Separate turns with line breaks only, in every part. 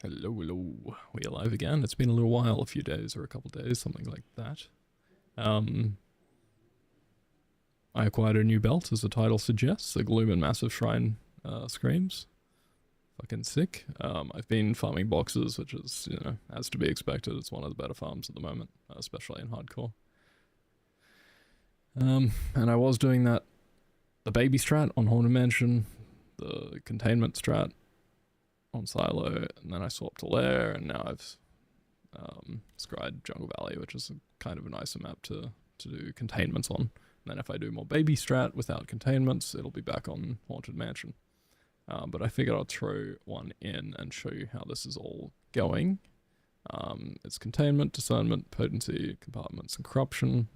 Hello, hello. We alive again? It's been a little while, a few days or a couple days, something like that. I acquired a new belt, as the title suggests, the GLOOM and Massive Shrine Screams. Fucking sick. I've been farming boxes, which is, you know, as to be expected. It's one of the better farms at the moment, especially in hardcore. And I was doing the baby strat on Haunted Mansion, the containment strat on Silo, and then I swapped to Lair, and now I've scryed Jungle Valley, which is kind of a nicer map to do containments on. And then if I do more baby strat without containments, it'll be back on Haunted Mansion. But I figured I'd throw one in and show you how this is all going. It's containment, discernment, potency, compartments, and corruption.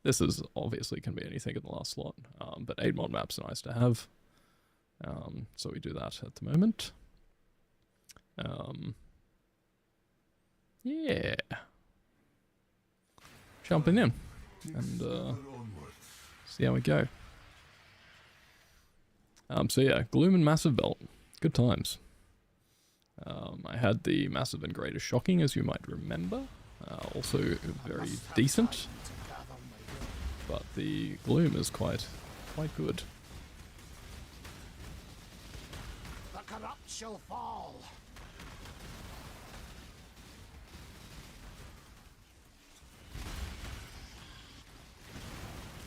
This is obviously can be anything in the last slot, but 8 mod maps are nice to have. So we do that at the moment. Yeah. Jumping in and see how we go. So yeah, Gloom and Massive Belt. Good times. I had the Massive and Greater Shocking, as you might remember. Also very decent. But the Gloom is quite good.
The corrupt shall fall.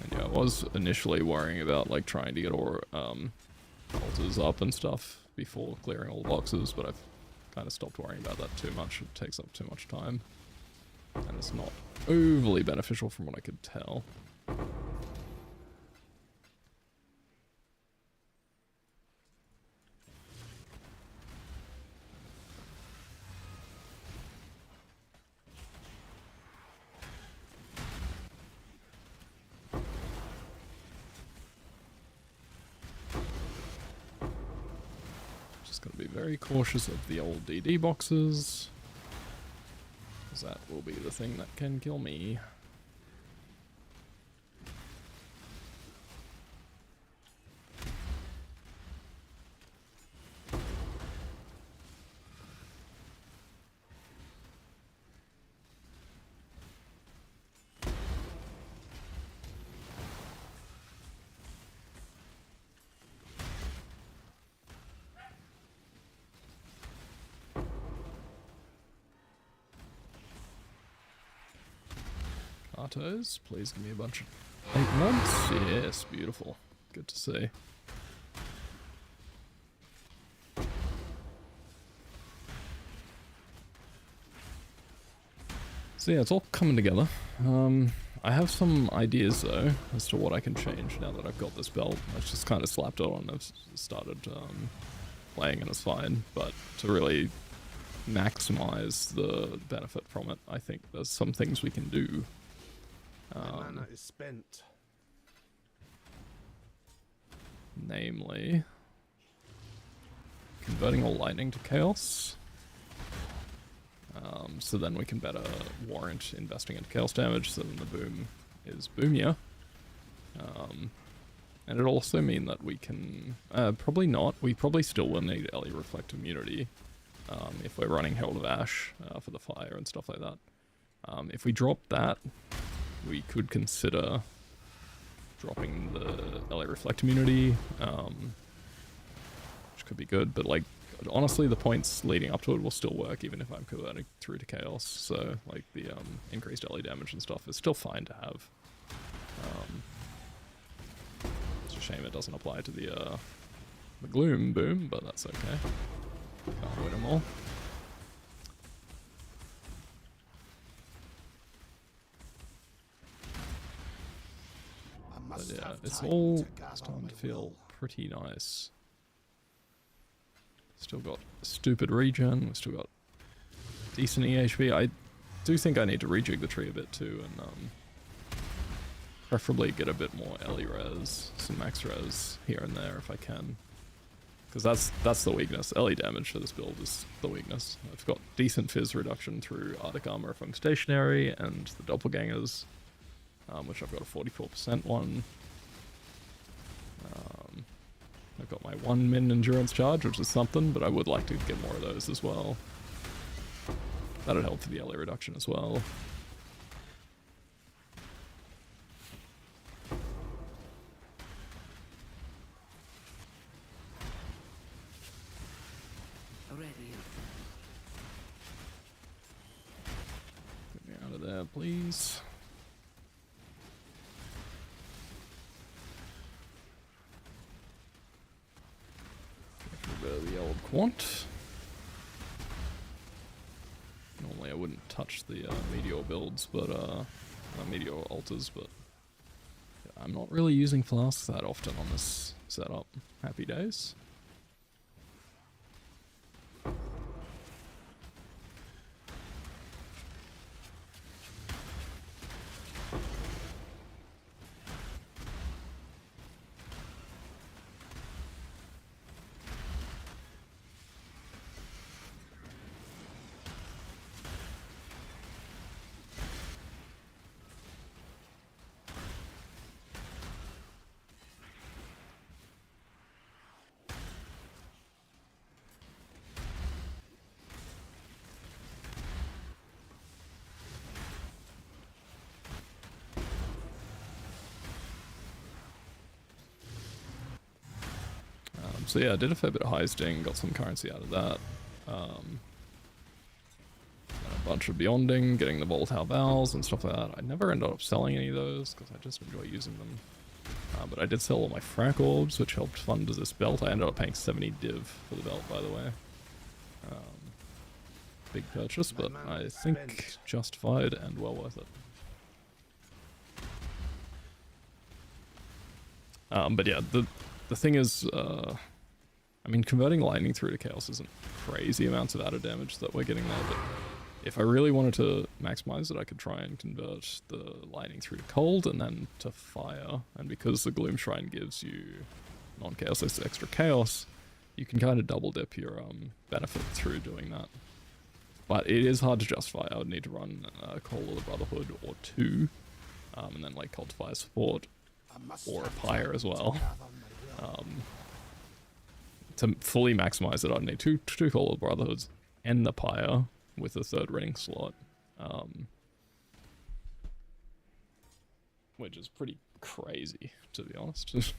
And yeah, I was initially worrying about like trying to get all altars up and stuff before clearing all the boxes, but I've kind of stopped worrying about that too much. It takes up too much time, and it's not overly beneficial from what I could tell. Very cautious of the old DD boxes, because that will be the thing that can kill me. Artos, please give me a bunch of 8 mods. Yes, beautiful. Good to see. So yeah, it's all coming together. I have some ideas though as to what I can change now that I've got this belt. I've just kind of slapped it on. I've started playing and it's fine, but to really maximize the benefit from it, I think there's some things we can do.
Mana is spent.
Namely, converting all lightning to chaos. So then we can better warrant investing into chaos damage, so then the boom is boomier. And it'll also mean that we can, probably not, we probably still will need Ellie Reflect Immunity if we're running Herald of Ash for the fire and stuff like that. If we drop that, we could consider dropping the LA Reflect Immunity, which could be good, but like, honestly, the points leading up to it will still work even if I'm converting through to Chaos, so like the increased LA damage and stuff is still fine to have. It's a shame it doesn't apply to the Gloom boom, but that's okay. Can't win them all. But yeah, it's all starting to feel pretty nice. Still got stupid regen, we've still got decent EHP. I do think I need to rejig the tree a bit too, and preferably get a bit more Ellie res, some max res here and there if I can. Because that's the weakness. Ellie damage for this build is the weakness. I've got decent fizz reduction through Arctic Armor if I'm stationary, and the Doppelgangers, which I've got a 44% one. I've got my 1 min endurance charge, which is something, but I would like to get more of those as well. That'd help for the LA reduction as well. Get me out of there, please. Get rid of the old quant. Normally I wouldn't touch the meteor builds, but meteor altars, but I'm not really using flasks that often on this setup. Happy days. So yeah, I did a fair bit of heisting, got some currency out of that. A bunch of beyonding, getting the volatile vowels and stuff like that. I never ended up selling any of those because I just enjoy using them. But I did sell all my frack orbs, which helped fund this belt. I ended up paying 70 div for the belt, by the way. Big purchase, but I think justified and well worth it. But yeah, the thing is, I mean, converting lightning through to chaos isn't crazy amounts of added damage that we're getting there, but if I really wanted to maximize it, I could try and convert the lightning through to cold and then to fire. And because the Gloom Shrine gives you non-chaos, this extra chaos, you can kind of double dip your benefit through doing that. But it is hard to justify. I would need to run Call of the Brotherhood or 2, and then like Cult to Fire support, or a Pyre as well. To fully maximize it, I'd need two Call of the Brotherhoods and the Pyre with a 3rd ring slot. Which is pretty crazy, to be honest.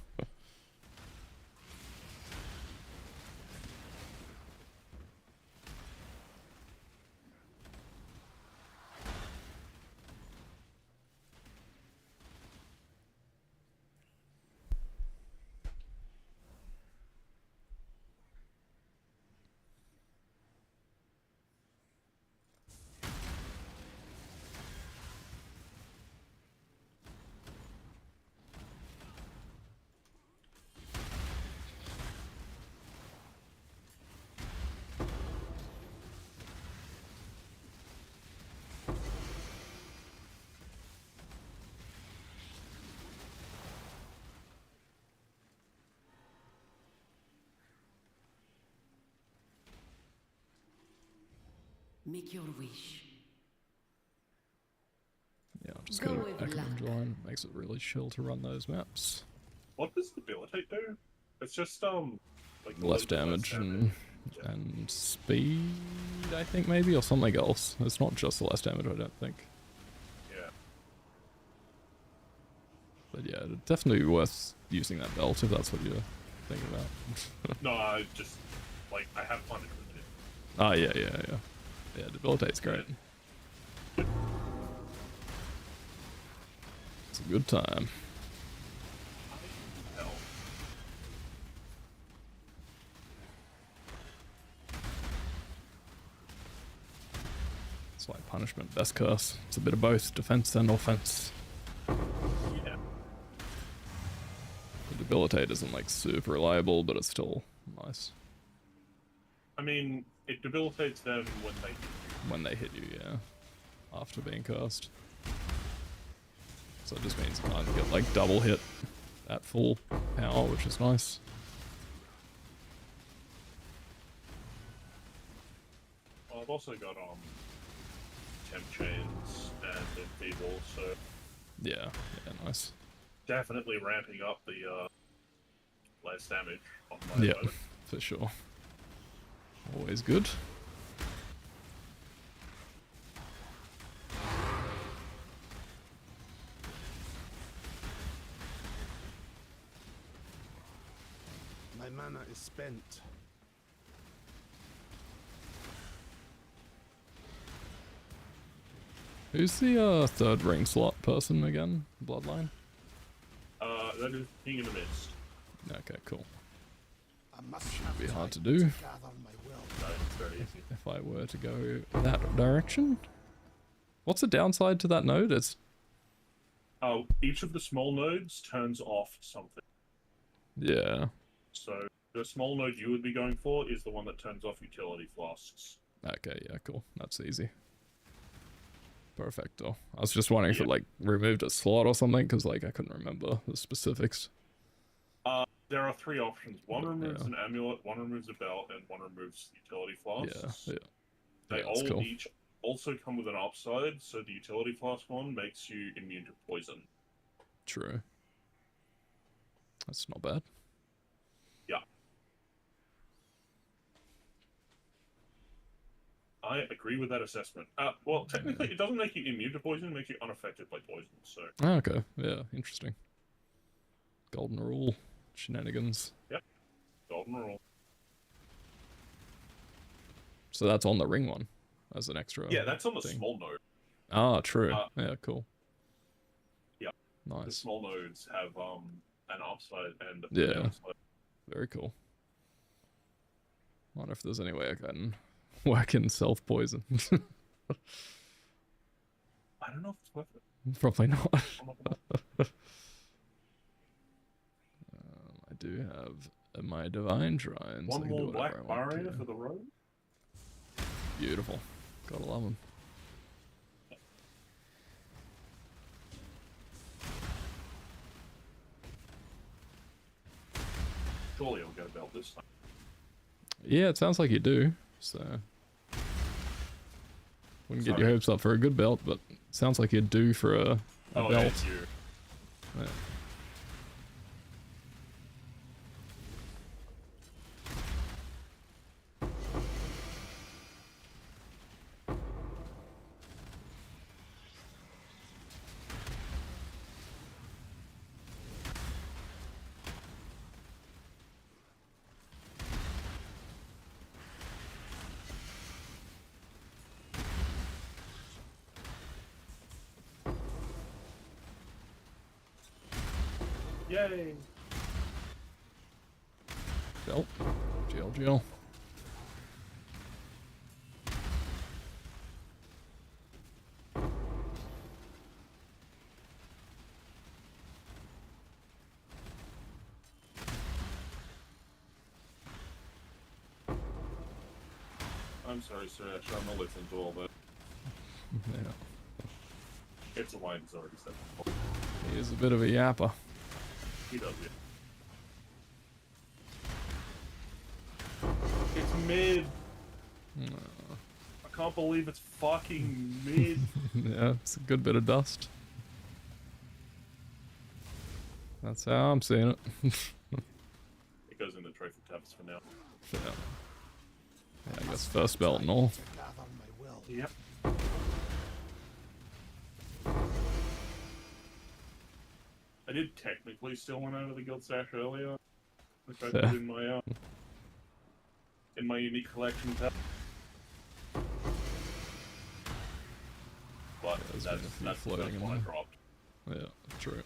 Make your wish.
Yeah, I'll just go to Echo and Join. Makes it really chill to run those maps.
What does Debilitate do? It's just like
less damage and speed, I think, maybe, or something else. It's not just the less damage, I don't think.
Yeah.
But yeah, it'd definitely be worth using that belt if that's what you're thinking about.
No, I just like I have fun with it.
Ah, yeah. Yeah, Debilitate's great. It's a good time.
Hell.
It's like punishment, best curse. It's a bit of both, defense and offense.
Yeah.
The Debilitate isn't like super reliable, but it's still nice.
I mean, it debilitates them when they hit you.
When they hit you, yeah. After being cast. So it just means you can't get like double hit at full power, which is nice.
Well, I've also got temp chains and enfeeble, so
Yeah, nice.
definitely ramping up the less damage on my
Yeah,
opponent.
for sure. Always good.
My mana is spent.
Who's the third ring slot person again? Bloodline?
That is King in the Mist.
Okay, cool.
I must
Shouldn't be
have
hard to
time
do.
gather my will.
No, it's very easy.
If I were to go that direction? What's the downside to that node? It's...
Each of the small nodes turns off something.
Yeah.
So the small node you would be going for is the one that turns off utility flasks.
Okay, yeah, cool. That's easy. Perfecto. I was just wondering if it, like, removed a slot or something, because, like, I couldn't remember the specifics.
There are three options. One removes
Yeah.
an amulet, one removes a belt, and one removes utility flasks.
Yeah, yeah.
They
Yeah, that's
all
cool.
each also come with an upside, so the utility flask one makes you immune to poison.
True. That's not bad.
Yeah. I agree with that assessment. Well, technically, it doesn't make you immune to poison, it makes you unaffected by poison, so...
Oh, okay, yeah, interesting. Golden rule. Shenanigans.
Yep. Golden rule.
So that's on the ring one, as an extra
Yeah, that's on the
thing.
small node.
Ah, true. Yeah, cool.
Yeah. The
Nice.
small nodes have an upside and a
Yeah.
downside.
Very cool. Wonder if there's any way I can work in self-poison.
I don't know if it's worth it.
Probably not.
I'm not gonna...
I do have my divine shrines.
One more black barrier for the road.
Beautiful. Gotta love them.
Surely I'll get a belt this time.
Yeah, it sounds like you do. So wouldn't get your hopes up for a good belt, but it sounds like you're due for a
Oh,
belt.
yeah, it's you.
Yeah.
Yay!
Belt. GL.
I'm sorry, sir. I'm not listening to all that.
Yeah.
It's a line he's already said.
He is a bit of a yapper.
He does it. It's mid. I can't believe it's fucking mid.
Yeah, it's a good bit of dust. That's how I'm seeing it.
It goes in the trophy tabs for now.
Yeah. Yeah, I guess first belt and all.
To gather my will.
Yep. I did technically steal one out of the guild stash earlier, which I put in my unique collection tab. But
there's been a few
that's
floating in
one I
there.
dropped.
Yeah, true.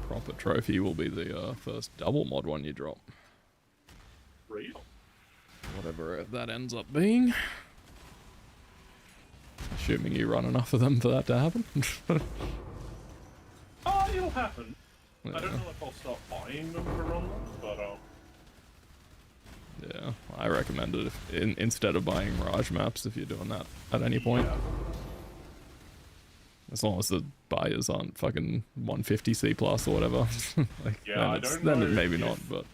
Proper trophy will be the first double mod one you drop.
Real.
Whatever that ends up being. Assuming you run enough of them for that to happen.
Oh, it'll happen.
Yeah.
I don't know if I'll start buying them for run ones, but
Yeah, I recommend it if, instead of buying Mirage maps if you're doing that at any point.
yeah.
As long as the buyers aren't fucking 150 C plus or whatever. Like,
Yeah,
then
I
it's,
don't
then
know
maybe
if-
not, but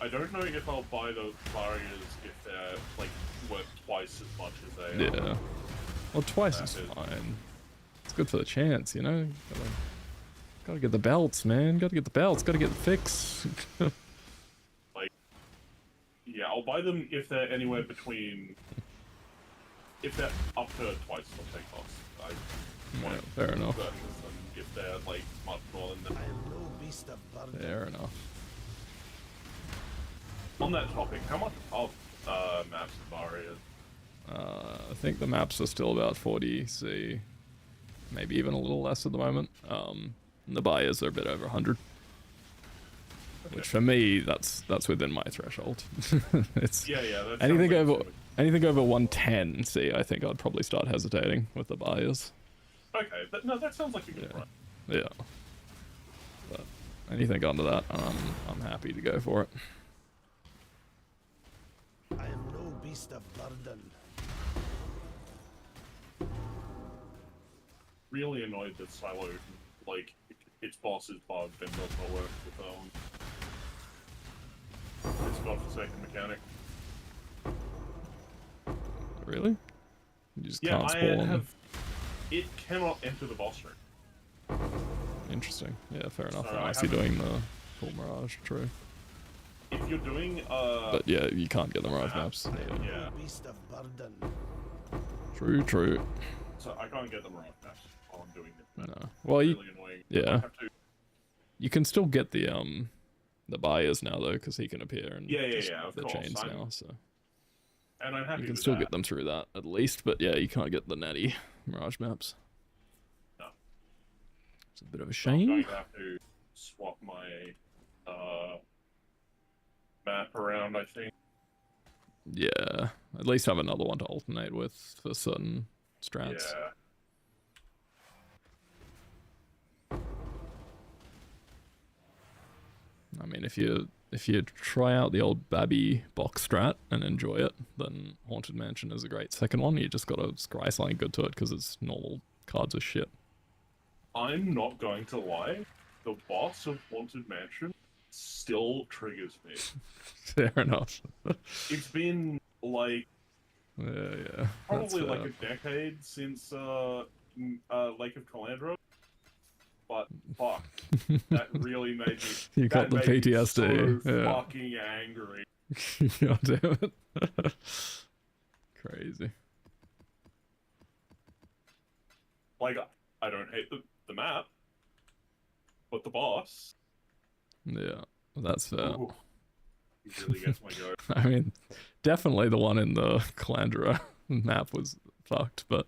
I don't know if I'll buy those barriers if they're like worth twice as much as they are.
yeah. Well, twice is
That is-
fine. It's good for the chance, you know? Gotta get the belts, man. Gotta get the belts. Gotta get the fix.
Yeah, I'll buy them if they're anywhere between if they're up to twice what they cost, I
Yeah,
want
fair enough.
purchase them if they're like much more than that.
I am no beast of burden.
Fair enough.
On that topic, how much of maps are barriers?
I think the maps are still about 40C, maybe even a little less at the moment. And the buyers are a bit over 100, which for me, that's within my threshold. It's
Yeah, that
anything
sounds like
over anything over 110C. I think I'd probably start hesitating with the buyers.
Okay, no, that sounds like a good price.
Yeah, but anything under that, I'm happy to go for it.
I am no beast of burden.
Really annoyed that Silo, like, its boss is bugged and does not work with its godforsaken mechanic.
Really? You just
Yeah,
can't
I
spawn.
have. It cannot enter the boss room.
Interesting. Yeah, fair enough.
So I
Unless you're
haven't-
doing the full Mirage, true.
If you're doing
But yeah, you can't get the Mirage maps.
I am
Yeah.
no beast of burden.
True.
so I can't get them right maps while I'm doing it.
No. Well, you
Really annoying.
yeah.
I have to.
you can still get the buyers now though, because he can appear and
Yeah,
just
of
the
course.
chains
I'm-
now, so
And I'm happy
you can
with
still
that.
get them through that at least. But yeah, you can't get the natty Mirage maps.
No.
It's a bit of a
So I'm going
shame.
to have to swap my map around, I think.
Yeah, at least have another one to alternate with for certain strats.
Yeah.
I mean, if you try out the old Babby box strat and enjoy it, then Haunted Mansion is a great second one. You just gotta scry something good to it because its normal cards are shit.
I'm not going to lie. The boss of Haunted Mansion still triggers me.
Fair enough.
It's been like
Yeah.
probably
that's
like
fair.
a decade since Lake of Calandra. But fuck, that really made me.
You got
that
the
made me
PTSD.
So
Yeah.
fucking angry.
God damn it. Crazy.
Like I don't hate the map, but the boss.
Yeah, that's fair.
Ooh, he really gets my goat.
I mean, definitely the one in the Calandra map was fucked, but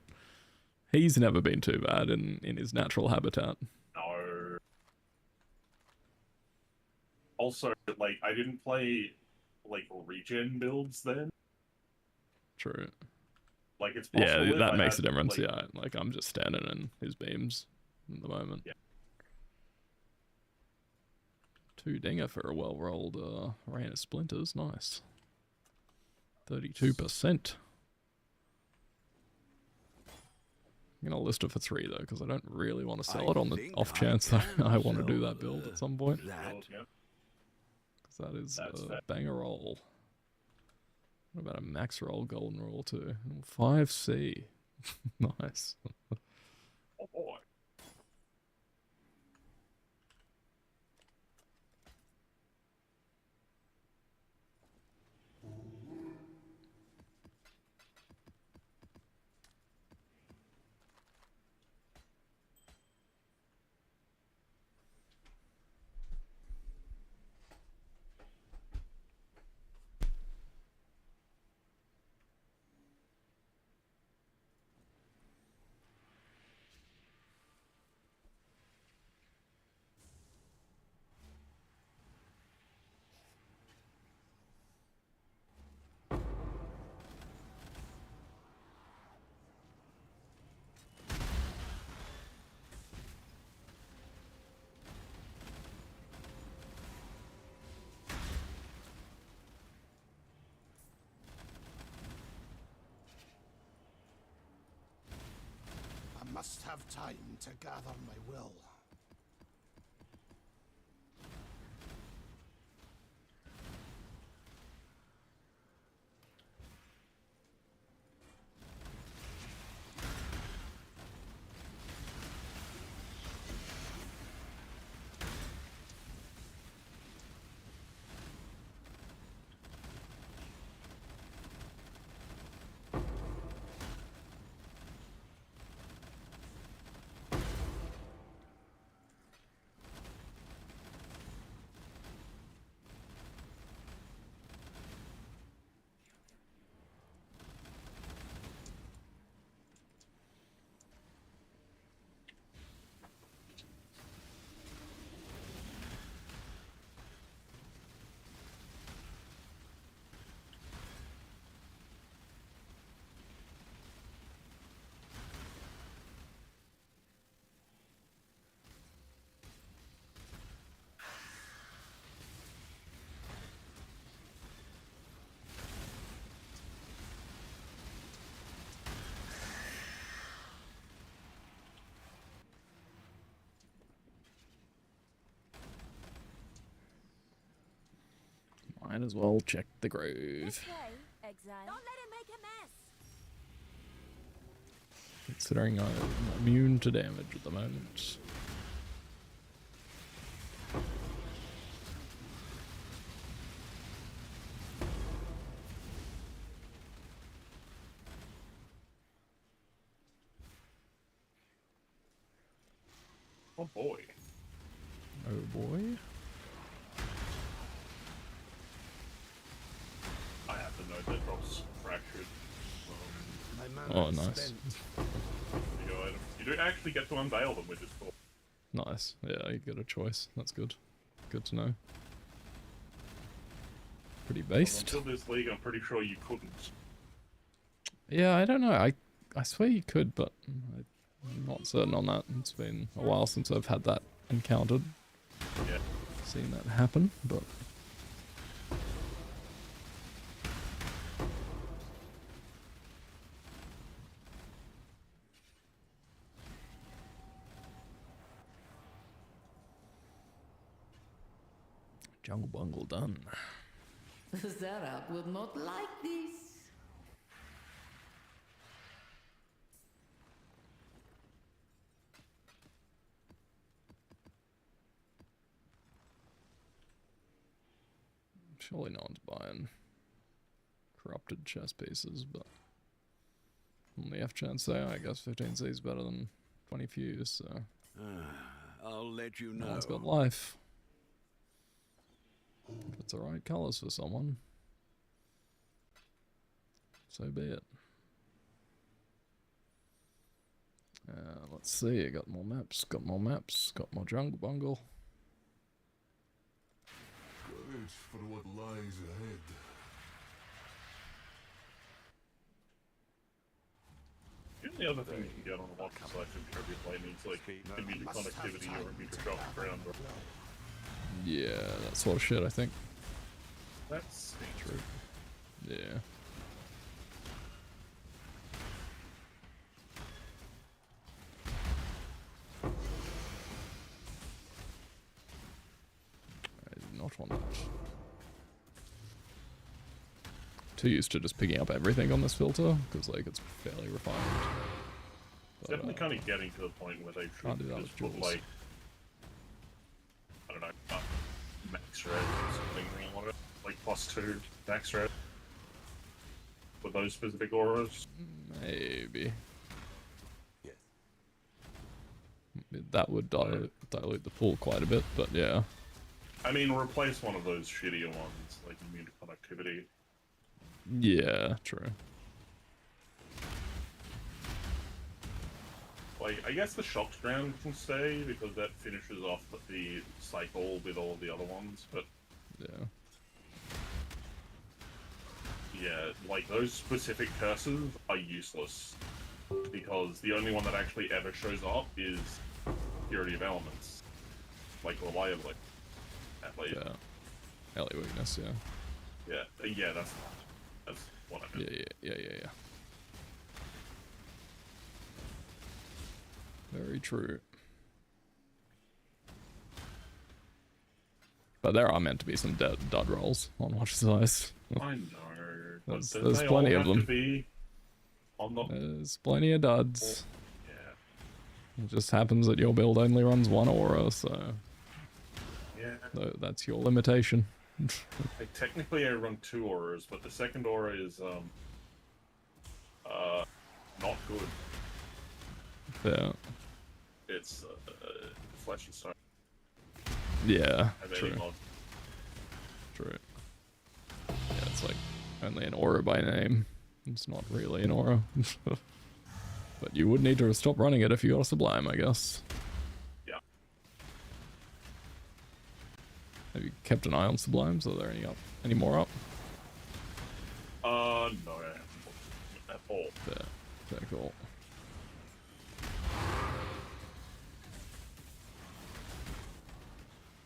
he's never been too bad in his natural habitat.
No. Also, like I didn't play like regen builds then.
True.
Like it's possible
Yeah,
if
that
I
makes
had,
a difference.
like,
Yeah, like I'm just standing in his beams at the moment.
Yeah.
2 dinger for a well-rolled rain of splinters. Nice. 32%. I'm gonna list it for 3 though, because I don't really want to sell it on the
think
off
I
chance
can
I want to do
sell
that build at some point.
that.
Yeah.
Because that is
That's
a
fair.
banger roll. What about a max roll golden rule too? 5C. Nice.
Oh boy.
I must have time to gather my will.
Might as well check the grove.
This way, Exile. Don't let him make a mess.
Considering I'm immune to damage at the moment.
Oh boy.
Oh boy.
I have to note that drops fractured.
My man
Oh,
is
nice.
spent.
You do actually get to unveil them, which is cool.
Nice. Yeah, you get a choice. That's good. Good to know. Pretty based.
Until this league, I'm pretty sure you couldn't.
Yeah, I don't know. I swear you could, but I'm not certain on that. It's been a while since I've had that encountered.
Yeah.
Seen that happen, but jungle bungle done.
Zarak would not like this.
Surely no one's buying corrupted chess pieces, but on the F chance there, I guess 15C is better than 20 fuse, so
I'll let you
no
know.
one's got life. If it's the right colours for someone, so be it. Let's see, I got more maps, got more jungle bungle.
Courage for what lies ahead.
The only other thing you can get on a lot of sites of tribute lightning is like immediate
Must have
connectivity or
time
immediate
to
drop
gather
ground.
my will.
Yeah, that sort of shit, I think.
That's
True. Yeah. I do not want that. Too used to just picking up everything on this filter, because like it's fairly refined.
It's
But,
definitely kind of getting to the point where they
can't do
should
that
just
with
put
jewels.
like, I don't know, max red or something, or like +2 max red for those specific auras.
maybe.
Yes.
That would dilute the pool quite a bit, but yeah.
I mean, replace one of those shittier ones, like immune connectivity.
Yeah, true.
Like, I guess the shock strand can stay because that finishes off the cycle with all the other ones, but
Yeah.
yeah, like those specific curses are useless because the only one that actually ever shows up is Purity of Elements, like reliably, at least.
Yeah. Alley weakness, yeah.
Yeah, that's what I meant.
Yeah. Very true. But there are meant to be some dud rolls on Watch's Eyes.
I know. but
There's
don't they
plenty
all
of
have to
them.
be on the...
There's plenty of duds.
Yeah.
It just happens that your build only runs one aura, so
Yeah.
that's your limitation.
Like, technically I run 2 auras, but the second aura is, not good.
Yeah.
It's, Flesh and Stone.
Yeah,
Have
true.
any mod.
True. Yeah, it's like only an aura by name. It's not really an aura. But you would need to stop running it if you got a Sublime, I guess.
Yeah.
Have you kept an eye on Sublimes? Are there any more up?
No, I haven't looked at all.
Yeah, very cool.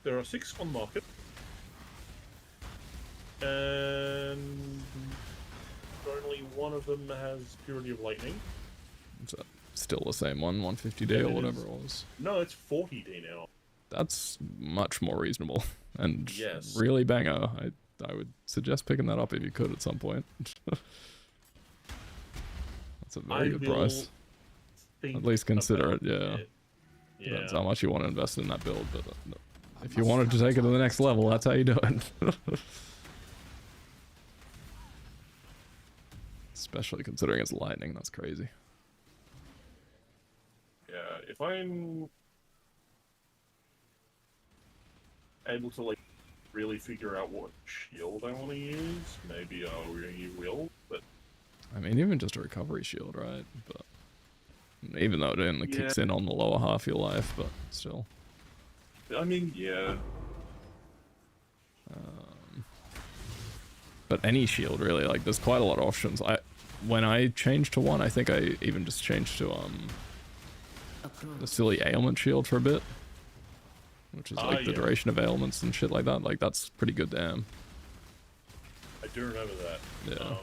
There are 6 on market. And only one of them has Purity of Lightning.
Is that still the same one, 150D
Yeah,
or
it
whatever
is.
it was?
No, it's 40D now.
That's much more reasonable and
Yes.
really banger. I would suggest picking that up if you could at some point. That's a very good price. At least consider it, yeah. Depends how much you want to invest in that build, but if you wanted to take it to the next level, that's how you do it. Especially considering it's lightning, that's crazy.
Yeah, if I'm able to like really figure out what shield I want to use, maybe I will, but
I mean, even just a recovery shield, right? But even though it only kicks in on the lower half of your life, but still.
I mean, yeah.
But any shield really, like there's quite a lot of options. When I changed to one, I think I even just changed to the silly ailment shield for a bit, which is like the duration of ailments and shit like that. Like that's pretty good, damn.
I do remember that.
Yeah.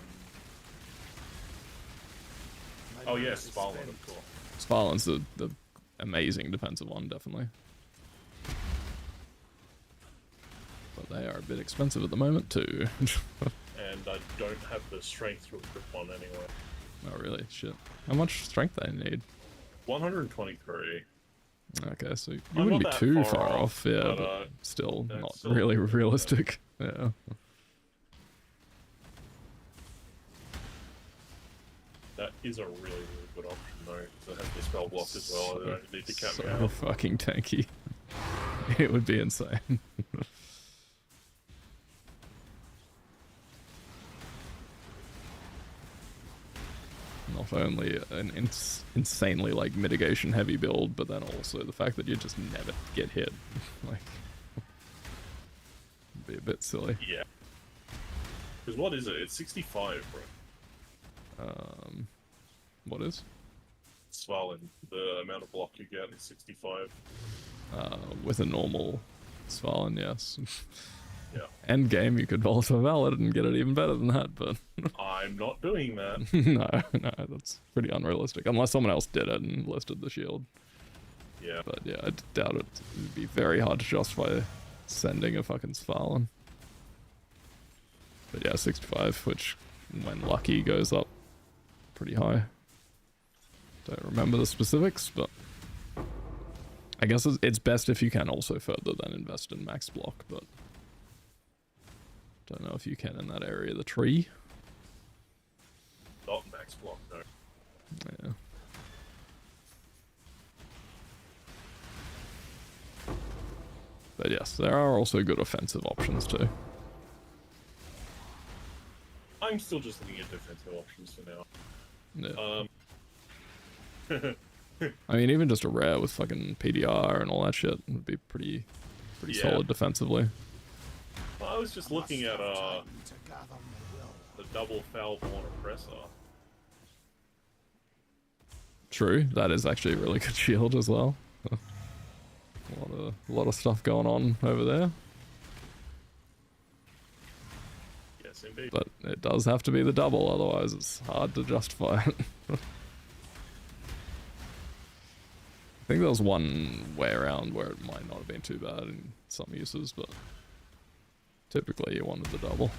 Oh yes, Svalin, of course.
Svalin's the amazing defensive one, definitely. But they are a bit expensive at the moment too.
And I don't have the strength to equip one anyway.
Oh really? Shit. How much strength they need?
123.
Okay, so you wouldn't be too far off, yeah, but still not really realistic. Yeah.
That is a really, really good option though, because it has the spell block as well. I don't need to count me
So
out.
fucking tanky. It would be insane. Not only an insanely like mitigation heavy build, but then also the fact that you just never get hit. Like, it'd be a bit silly.
Yeah. Because what is it? It's 65, bro.
What is?
Svalin. The amount of block you get is 65.
With a normal Svalin, yes.
Yeah.
End game, you could Volta Valid and get it even better than that, but
I'm not doing that.
no, that's pretty unrealistic. Unless someone else did it and listed the shield.
Yeah.
But yeah, I doubt it. It'd be very hard to justify sending a fucking Svalin. But yeah, 65, which when lucky goes up pretty high. Don't remember the specifics, but I guess it's best if you can also further than invest in max block, but don't know if you can in that area of the tree.
Not max block, no.
Yeah. But yes, there are also good offensive options too.
I'm still just looking at defensive options for now.
Yeah. I mean, even just a rare with fucking PDR and all that shit would be pretty solid defensively.
Well, I was just looking at the double Foulborn Oppressor.
True, that is actually a really good shield as well. A lot of stuff going on over there.
Yes, indeed.
But it does have to be the double, otherwise it's hard to justify it. I think there was one way around where it might not have been too bad in some uses, but typically you wanted the double.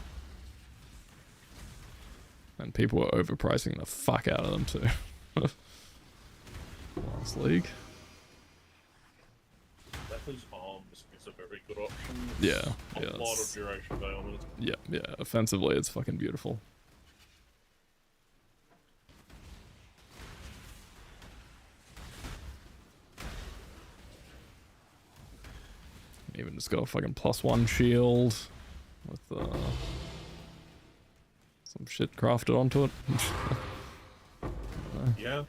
And people were overpricing the fuck out of them too. Last league.
Death's Arms is a very good option.
Yeah,
A lot of duration ailments.
Yeah, offensively it's fucking beautiful. Even just go fucking +1 shield with some shit crafted onto it.
Yeah.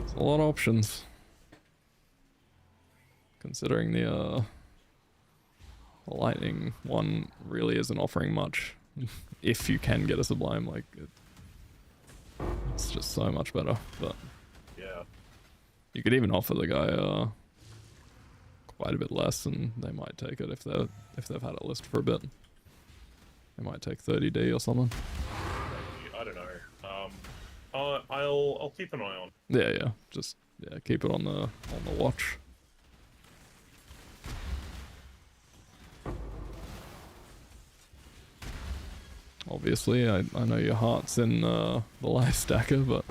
It's a lot of options. Considering the lightning one really isn't offering much. If you can get a sublime, like it's just so much better. But
yeah,
you could even offer the guy quite a bit less, and they might take it if they've had it listed for a bit. They might take 30D or something.
I don't know. I'll keep an eye on.
Yeah, just Yeah, keep it on the watch. Obviously, I know your heart's in the life stacker, but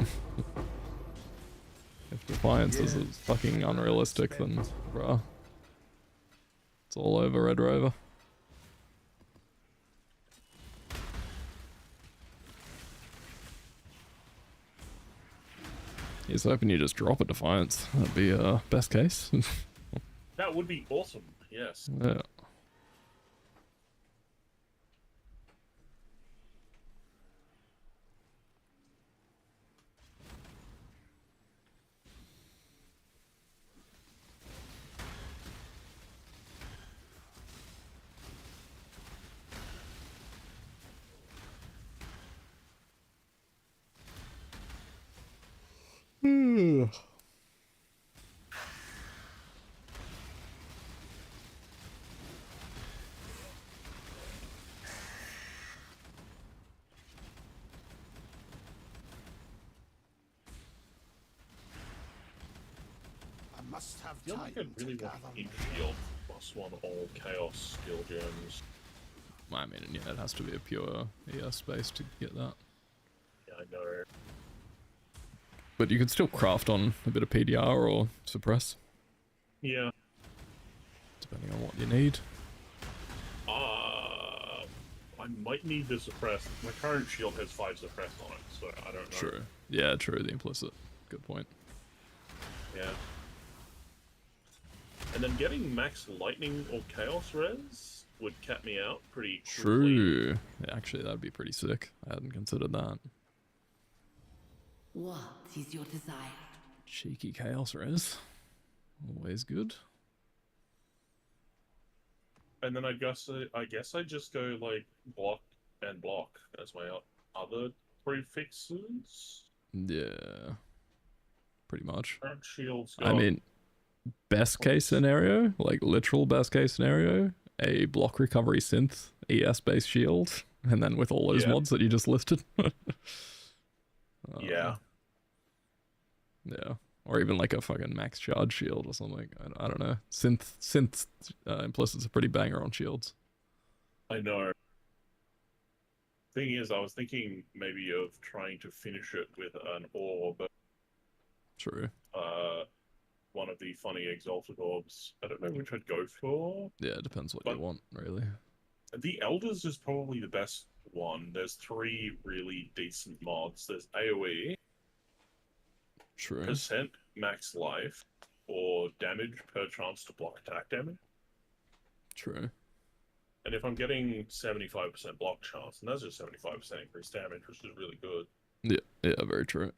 if Defiance is as fucking unrealistic, then bruh, it's all over, Red Rover. He's hoping you just drop a Defiance. That'd be best case.
That would be awesome. Yes.
Yeah.
I must have
I feel like I
time to
really
gather
want
my
Inquis +1 all chaos skill gems.
I mean, yeah, it has to be a pure ES base to get that.
Yeah, I know.
But you could still craft on a bit of PDR or suppress,
Yeah.
depending on what you need.
I might need to suppress. My current shield has 5 suppress on it, so I don't know.
True. Yeah, true, the implicit. Good point.
Yeah. And then getting max lightning or chaos res would cap me out pretty quickly.
True. Yeah, actually, that'd be pretty sick. I hadn't considered that.
What is your desire?
Cheeky chaos res. Always good.
And then I guess I just go like block and block as my other prefixes.
Yeah. Pretty much.
Current shields.
I mean, best case scenario, like literal best case scenario, a block recovery synth ES based shield, and then with all those mods that you just listed.
Yeah.
Yeah. Or even like a fucking max charge shield or something. I don't know. Synth implicit's a pretty banger on shields.
I know. Thing is, I was thinking maybe of trying to finish it with an orb.
True.
One of the funny exalted orbs. I don't know which I'd go for.
Yeah, it depends what you want, really.
The Elders is probably the best one. There's 3 really decent mods. There's AoE,
True.
percent max life, or damage per chance to block attack damage.
True.
And if I'm getting 75% block chance, and that's just 75% increased damage, which is really good.
Yeah, very true.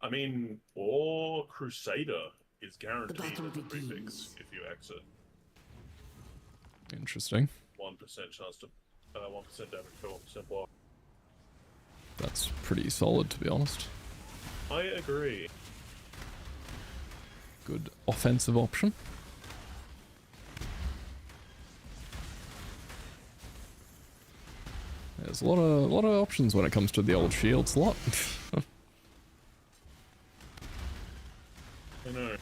I mean, or Crusader is guaranteed
battle
as a prefix
begins.
if you exit.
Interesting.
1% chance to 1% damage per 1% block.
That's pretty solid, to be honest.
I agree.
Good offensive option. There's a lot of options when it comes to the old shield slot.
I know.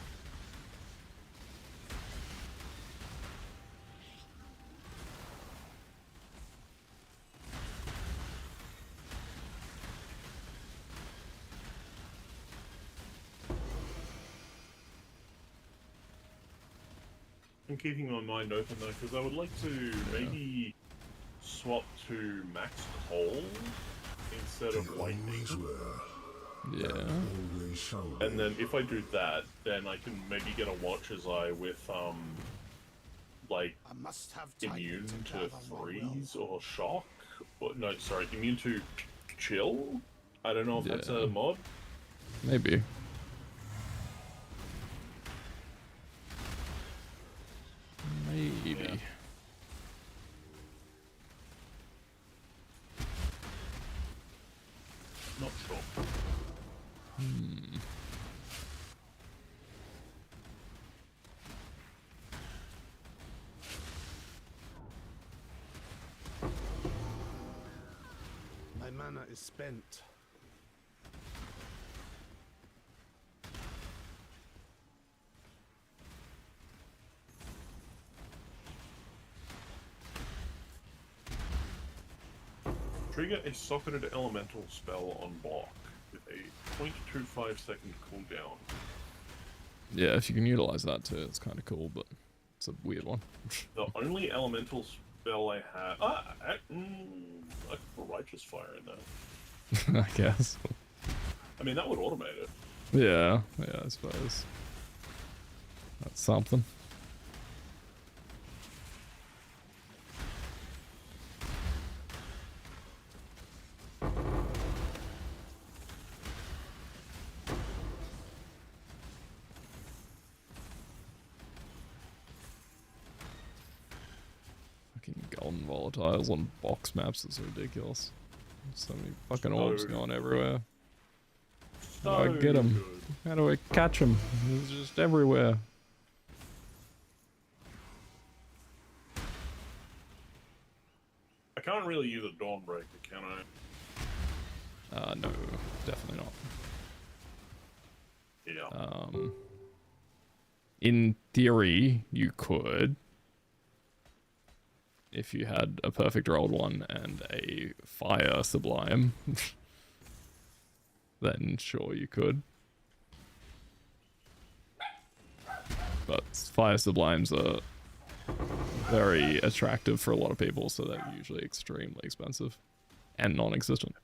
I'm keeping my mind open though, because I would like to maybe swap to max coal instead of lightning.
Yeah.
And then if I do that, then I can maybe get a watch as I with like
I must have time
immune
to
to
gather my
freeze or shock. Or, no, sorry, immune to chill. I don't know if that's a mod.
Maybe. Maybe.
Yeah. Not sure.
My mana is spent.
Trigger a socketed elemental spell on block with a 0.25-second cooldown.
Yeah, if you can utilize that too, it's kind of cool, but it's a weird one.
The only elemental spell I have... I could put Righteous Fire in there.
I guess.
I mean, that would automate it.
Yeah, I suppose. That's something. Fucking golden volatiles on box maps is ridiculous. So many fucking orbs going everywhere. How do I get them? How do I catch them? It's just everywhere.
I can't really use a Dawnbreaker, can I?
No, definitely not.
Yeah.
In theory, you could, if you had a perfect rolled one and a fire sublime. Then sure you could. But fire sublimes are very attractive for a lot of people, so they're usually extremely expensive and non-existent.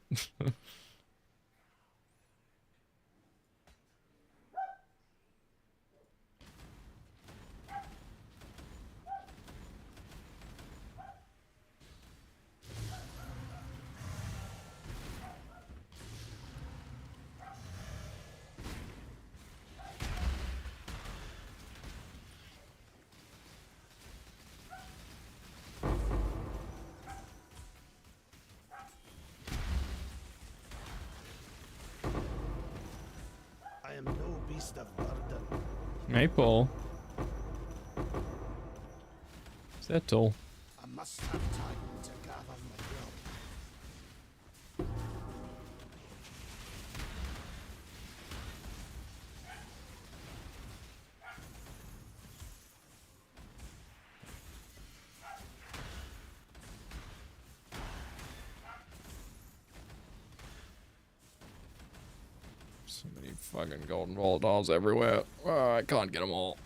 I am no beast of burden.
Maple. Settle.
I must have time to gather my will.
So many fucking golden volatiles everywhere. Oh, I can't get them all.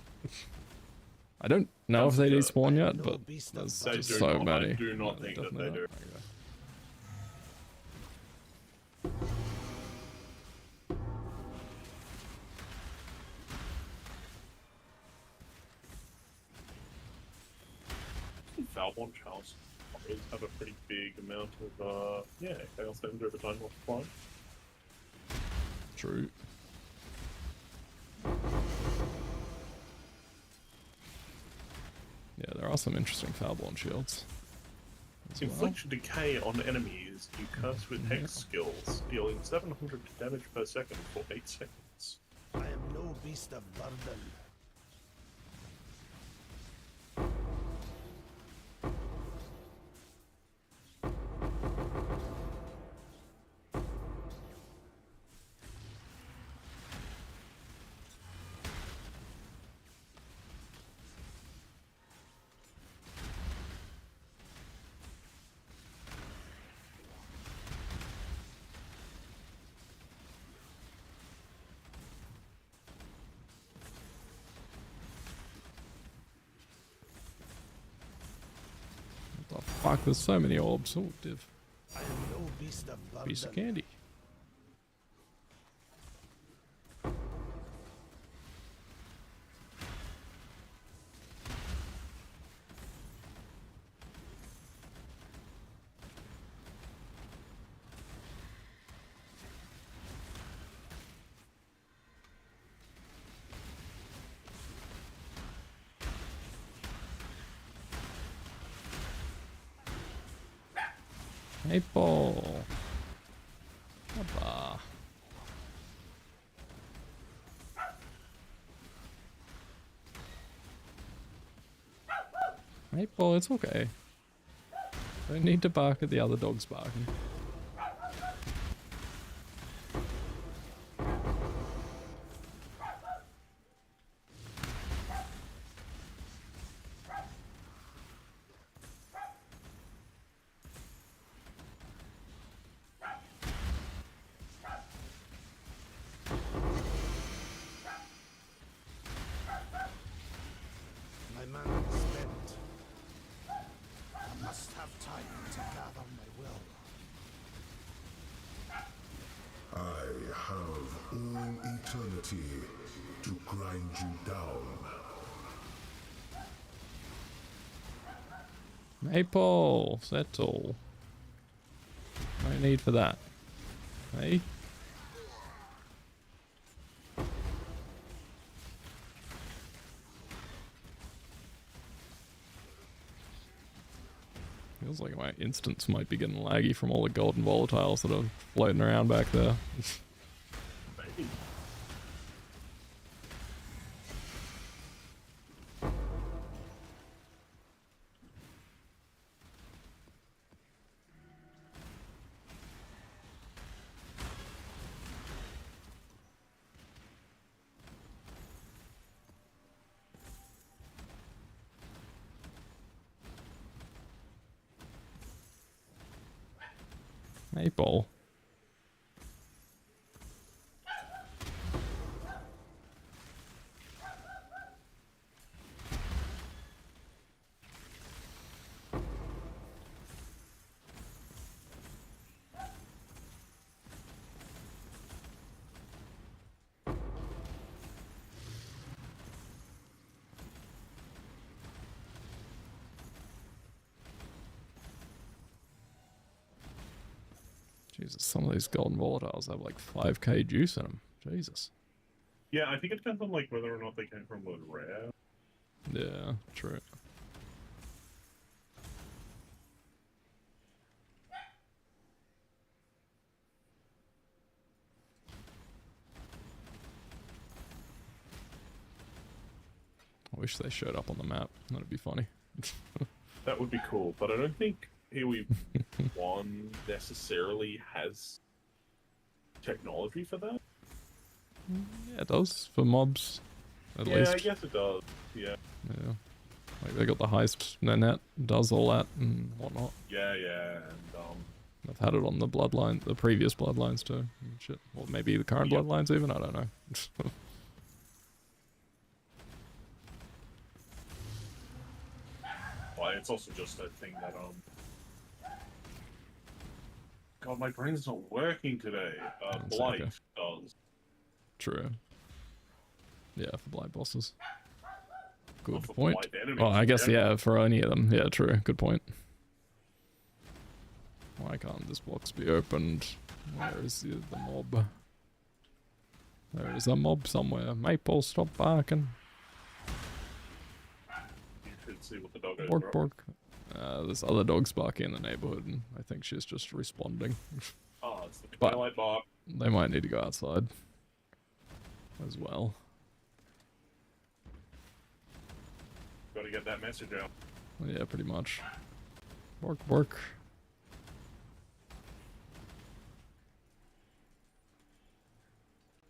I don't know if they despawn yet, but there's
They
just
do
so
not-
many.
I do not
No,
think that
definitely
they do.
not.
Valbon Charles have a pretty big amount of, chaos damage over time multiplying.
True. Yeah, there are some interesting Foulborn shields. As well.
Infliction Decay on enemies you curse with Hex skills, dealing 700 damage per second for 8 seconds.
I am no beast of burden.
What the fuck? There's so many orbs. Oh, div.
I am no beast of burden.
Piece of candy. Maple. Hoppa. Maple, it's okay. Don't need to bark at the other dogs barking.
must have time to gather my will.
I have all eternity to grind you down.
Maple, settle. No need for that. Hey? Feels like my instance might be getting laggy from all the golden volatiles that are floating around back there.
Maybe.
Maple. Jesus, some of these golden volatiles have like 5k juice in them. Jesus.
Yeah, I think it depends on like whether or not they came from a rare.
Yeah, true. I wish they showed up on the map. That'd be funny.
That would be cool, but I don't think AoE 1 necessarily has technology for that.
Yeah, it does for mobs, at
Yeah,
least.
I guess it does. Yeah.
Yeah. Like they got the heist net, does all that and whatnot.
Yeah, and
I've had it on the bloodline, the previous bloodlines too. And shit. Or maybe the current
Yep.
bloodlines even, I don't know.
well, it's also just a thing that God, my brain's not working today.
That's
Blight
okay.
does.
True. Yeah, for blind bosses. Good
Not for
point.
blight enemies
Oh, I
in
guess,
general.
yeah, for any of them. Yeah, true. Good point. Why can't this box be opened? Where is the mob? There is a mob somewhere. Maple, stop barking.
You should see what the dog is.
Bork, bork. There's other dogs barking in the neighborhood, and I think she's just responding.
Oh, it's the
But-
Twilight Bar.
They might need to go outside as well.
Gotta get that message out.
Yeah, pretty much. Bork, bork.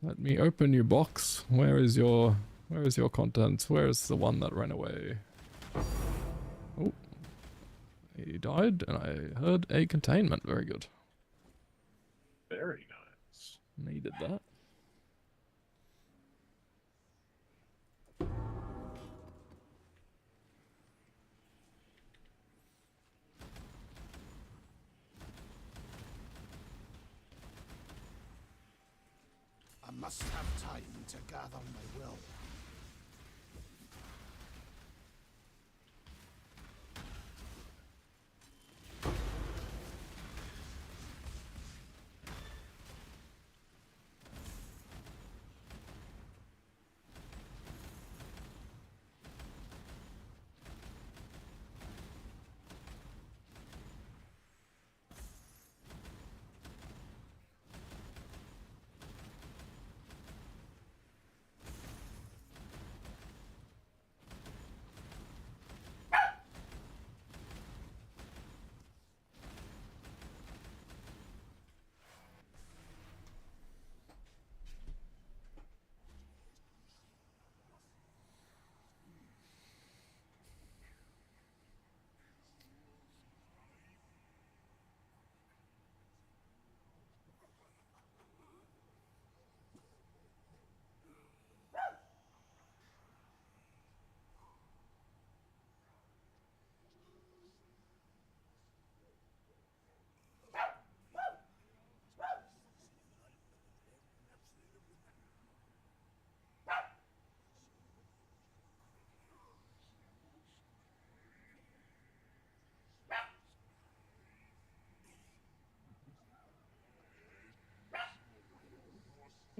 Let me open your box. Where is your contents? Where is the one that ran away? Oh. He died, and I heard a containment. Very good.
Very nice.
Needed that.
I must have time to gather my will.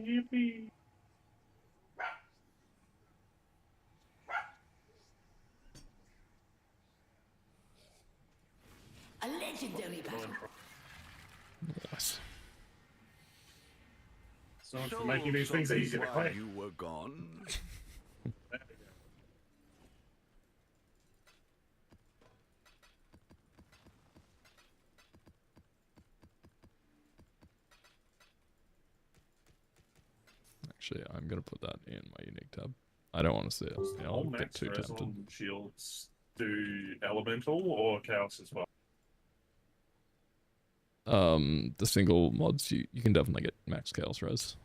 Yippee.
A legendary battle.
Nice.
So much for making these things
something
easy to
while
play.
you were gone.
There we go.
Actually, I'm gonna put that in my unique tab. I don't want to see it. Yeah, I'll
All
get
max
too
throws
tempted.
on shields do elemental or chaos as well.
The single mods, you can definitely get max chaos res.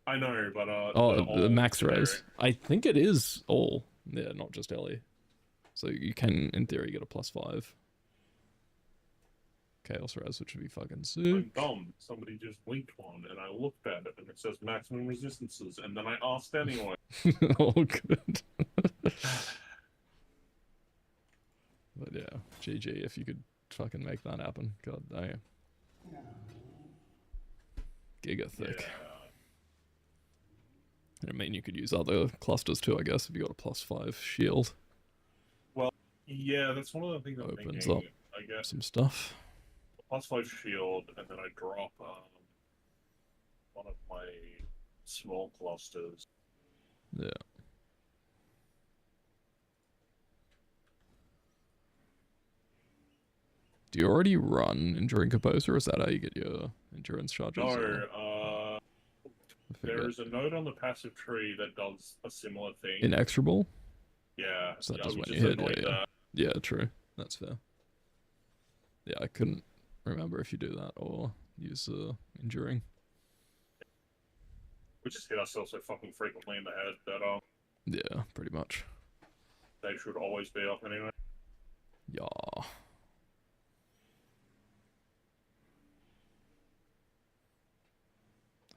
I know, but
Oh, the
all
max
generic.
res. I think it is all. Yeah, not just Ellie. So you can, in theory, get a +5 chaos res, which would be fucking
I'm
sick.
dumb. Somebody just linked one, and I looked at it, and it says maximum resistances, and then I asked anyway.
Oh, good. But yeah, GG if you could fucking make that happen. God damn. Giga thick.
Yeah.
I mean, you could use other clusters too, I guess, if you got a +5 shield.
Well, yeah, that's one of the things I'm
Opens
thinking.
up
I get
some stuff.
a +5 shield, and then I drop one of my small clusters.
Yeah. Do you already run Enduring Composer, or is that how you get your endurance charges?
No,
I forget.
there's a node on the passive tree that does a similar thing.
Inexorable?
Yeah,
So that
I
does
was
when
just
you hit,
annoyed
yeah.
that.
Yeah, true. That's fair. Yeah, I couldn't remember if you do that or use Enduring.
We just hit ourselves so fucking frequently in the head that
Yeah, pretty much.
they should always be up anyway.
Yeah.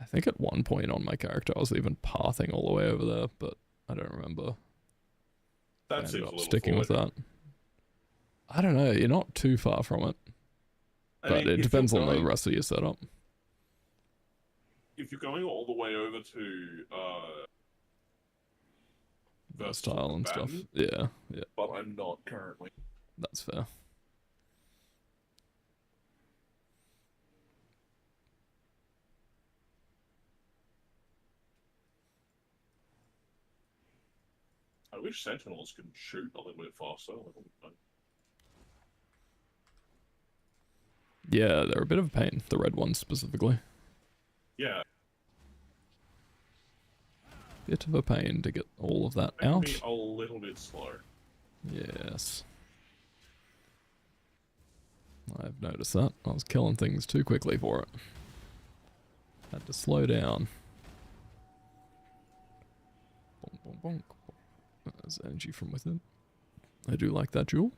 I think at one point on my character I was even pathing all the way over there, but I don't remember.
That
I ended
seems a
up
little
sticking with
forward.
that. I don't know, you're not too far from it,
I
but
mean,
it
if
depends
you're
on the
going-
rest of your setup.
If you're going all the way over to
Versatile and stuff.
combatant,
Yeah, yeah,
but I'm not currently.
that's fair.
I wish Sentinels could shoot a little bit faster.
Yeah, they're a bit of a pain, the red ones specifically.
Yeah,
Bit of a pain to get all of that
they can
out.
be a little bit slow.
Yes. I've noticed that. I was killing things too quickly for it. Had to slow down. Bonk, bonk, bonk. There's energy from within. I do like that jewel.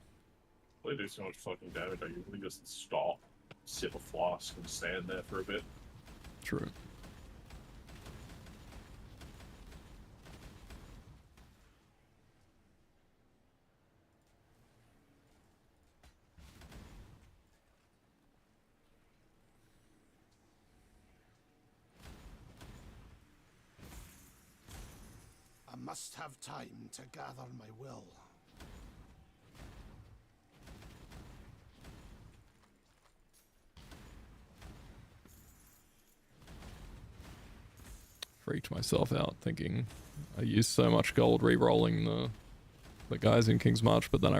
They do so much fucking damage. I usually just stop, sip a flask, and stand there for a bit.
True.
I must have time to gather my will.
Freaked myself out thinking I used so much gold re-rolling the guys in King's March, but then I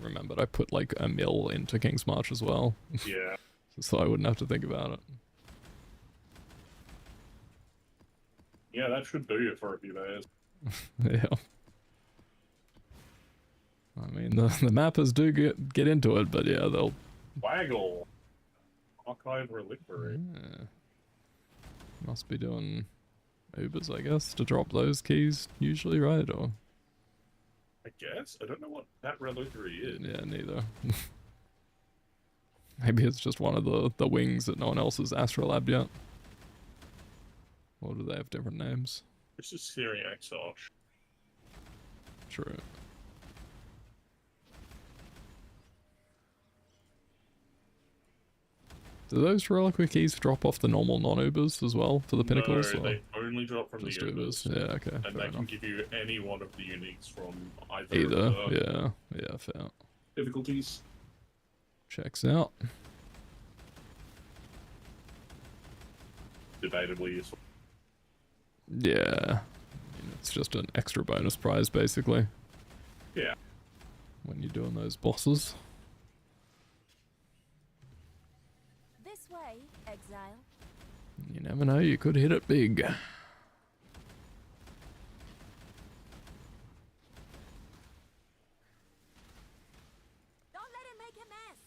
remembered I put like a mill into King's March as well.
Yeah.
So I wouldn't have to think about it.
Yeah, that should do you for a few days.
Yeah. I mean, the mappers do get into it, but yeah, they'll...
Waggle. Archive Reliquary.
Yeah. Must be doing Ubers, I guess, to drop those keys usually, right? Or
I guess? I don't know what that reliquary is.
yeah, neither. Maybe it's just one of the wings that no one else has astrolabbed yet. Or do they have different names?
This is Searing Exile.
True. Do those reliquary keys drop off the normal non-Ubers as well to the pinnacles?
No,
or
they only drop from the
just
Ubers.
Ubers? Yeah, okay.
And
Fair
they can
enough.
give you any one of the uniques from either,
Either,
of the
yeah, fair.
difficulties.
Checks out.
Debatably useful.
Yeah. I mean, it's just an extra bonus prize, basically,
Yeah.
when you're doing those bosses.
This way, Exile.
You never know, you could hit it big.
Don't let him make a mess.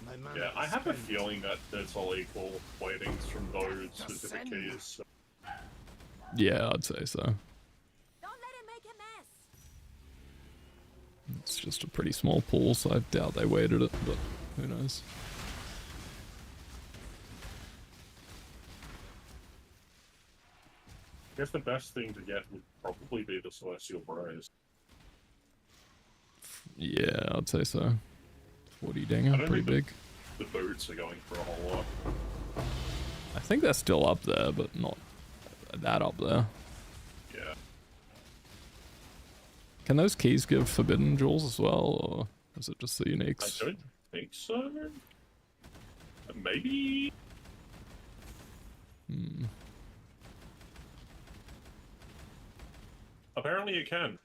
My man
Yeah, I
is
have a
spent.
feeling that there's all equal weightings from those specific keys.
Yeah, I'd say so.
Don't let him make a mess.
It's just a pretty small pool, so I doubt they weighted it, but who knows.
I guess the best thing to get would probably be the Celestial Bros.
Yeah, I'd say so. 40 dinger,
I don't
pretty
think
big.
The boots are going for a whole lot.
I think they're still up there, but not that up there.
Yeah.
Can those keys give forbidden jewels as well, or is it just the
I
uniques?
don't think so. Maybe.
Hmm.
Apparently it can.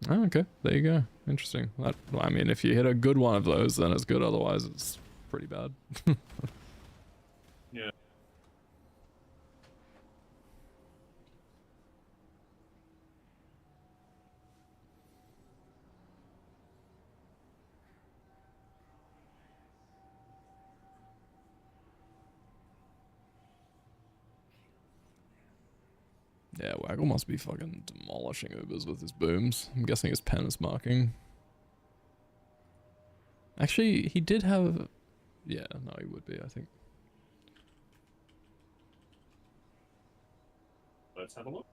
Oh, okay, there you go. Interesting. That, I mean, if you hit a good one of those, then it's good. Otherwise, it's pretty bad.
Yeah.
Yeah, Waggle must be fucking demolishing Ubers with his booms. I'm guessing his pen is marking. Actually, he did have... Yeah, no, he would be, I think.
Let's have a look.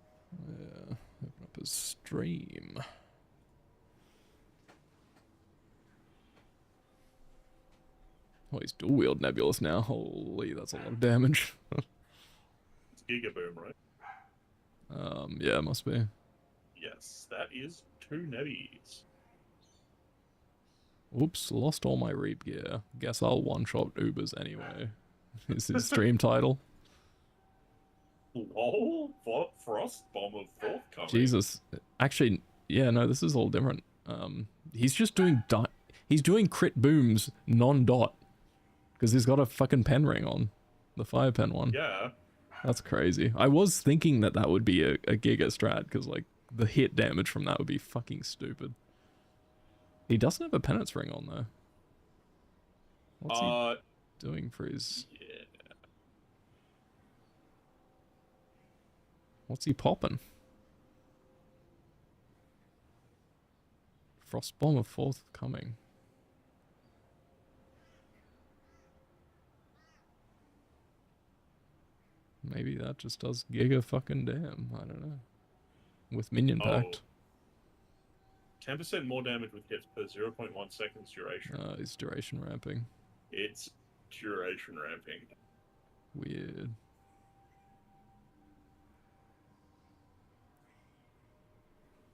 Yeah, open up his stream. Oh, he's dual-wield Nebulous now. Holy, that's a lot of damage.
It's Giga Boom, right?
Yeah, it must be.
Yes, that is 2 nebbies.
Oops, lost all my reap gear. Guess I'll one-shot Ubers anyway. Is his stream title.
Lol, Frost Bomb of forthcoming.
Jesus. Actually, yeah, no, this is all different. He's just doing he's doing crit booms non-dot. Because he's got a fucking pen ring on. The fire pen one.
Yeah.
That's crazy. I was thinking that that would be a Giga strat, because like the hit damage from that would be fucking stupid. He doesn't have a penance ring on though. What's he doing for his...
Yeah.
What's he popping? Frost Bomb of forthcoming. Maybe that just does giga fucking damn. I don't know. With minion pact.
10% more damage with hits per 0.1 seconds duration.
He's duration ramping.
It's duration ramping.
Weird.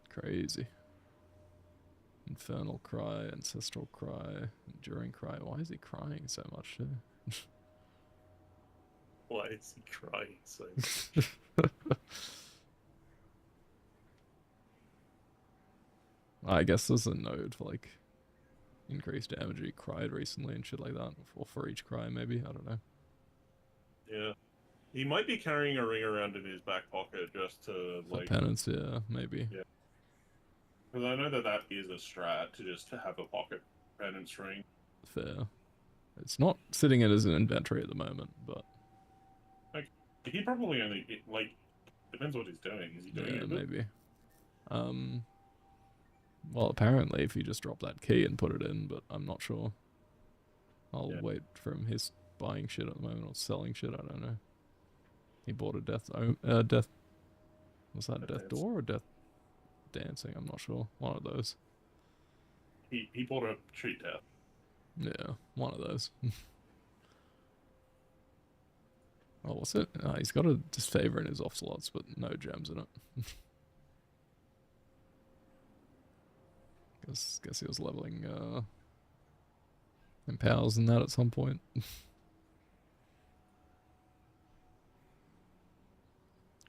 Crazy. Infernal Cry, Ancestral Cry, Enduring Cry. Why is he crying so much?
Why is he crying so much?
I guess there's a node for like increased damage he cried recently and shit like that. Or for each cry maybe, I don't know.
Yeah. He might be carrying a ring around in his back pocket just to
For
like...
penance, yeah, maybe.
Yeah. Because I know that that is a strat, to just have a pocket penance ring.
Fair. It's not sitting in his inventory at the moment, but...
Like, he probably only, like, depends what he's doing. Is he doing it?
Maybe. Well, apparently if you just drop that key and put it in, but I'm not sure. I'll wait for him. He's buying shit at the moment, or selling shit, I don't know. He bought a death... Was that Death Door or Death... dancing, I'm not sure. One of those.
He bought a cheat death.
Yeah, one of those. Oh, what's it? He's got a disfavor in his off slots, but no gems in it. Guess he was leveling empowers and that at some point.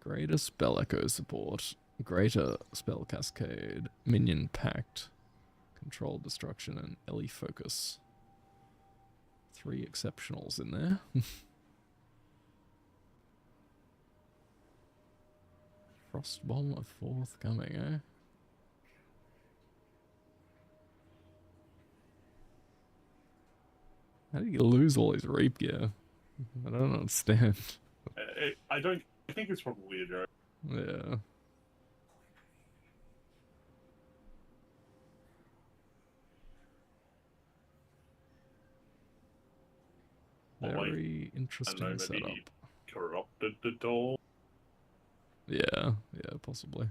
Greater spell echo support, greater spell cascade, minion pact, control destruction, and Ellie focus. 3 exceptionals in there. Frost bomb of forthcoming, eh? How did you lose all his rape gear? I don't understand.
I think it's probably a joke.
Yeah.
Or like,
Very
I
interesting
don't know,
setup.
maybe he corrupted the doll.
Yeah, possibly.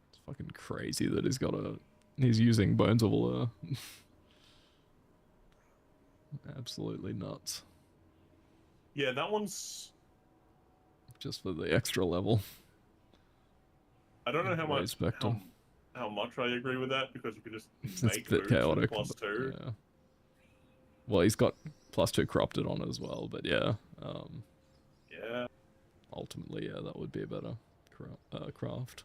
It's fucking crazy that he's using Bones of Allure. Absolutely nuts.
Yeah, that one's...
Just for the extra level.
I don't know how
Raise
much
Spectre.
how much I agree with that, because you could just
It's
make
a bit
moves with
chaotic.
+2.
Yeah. Well, he's got +2 corrupted on as well, but yeah.
Yeah.
Ultimately, yeah, that would be a better craft.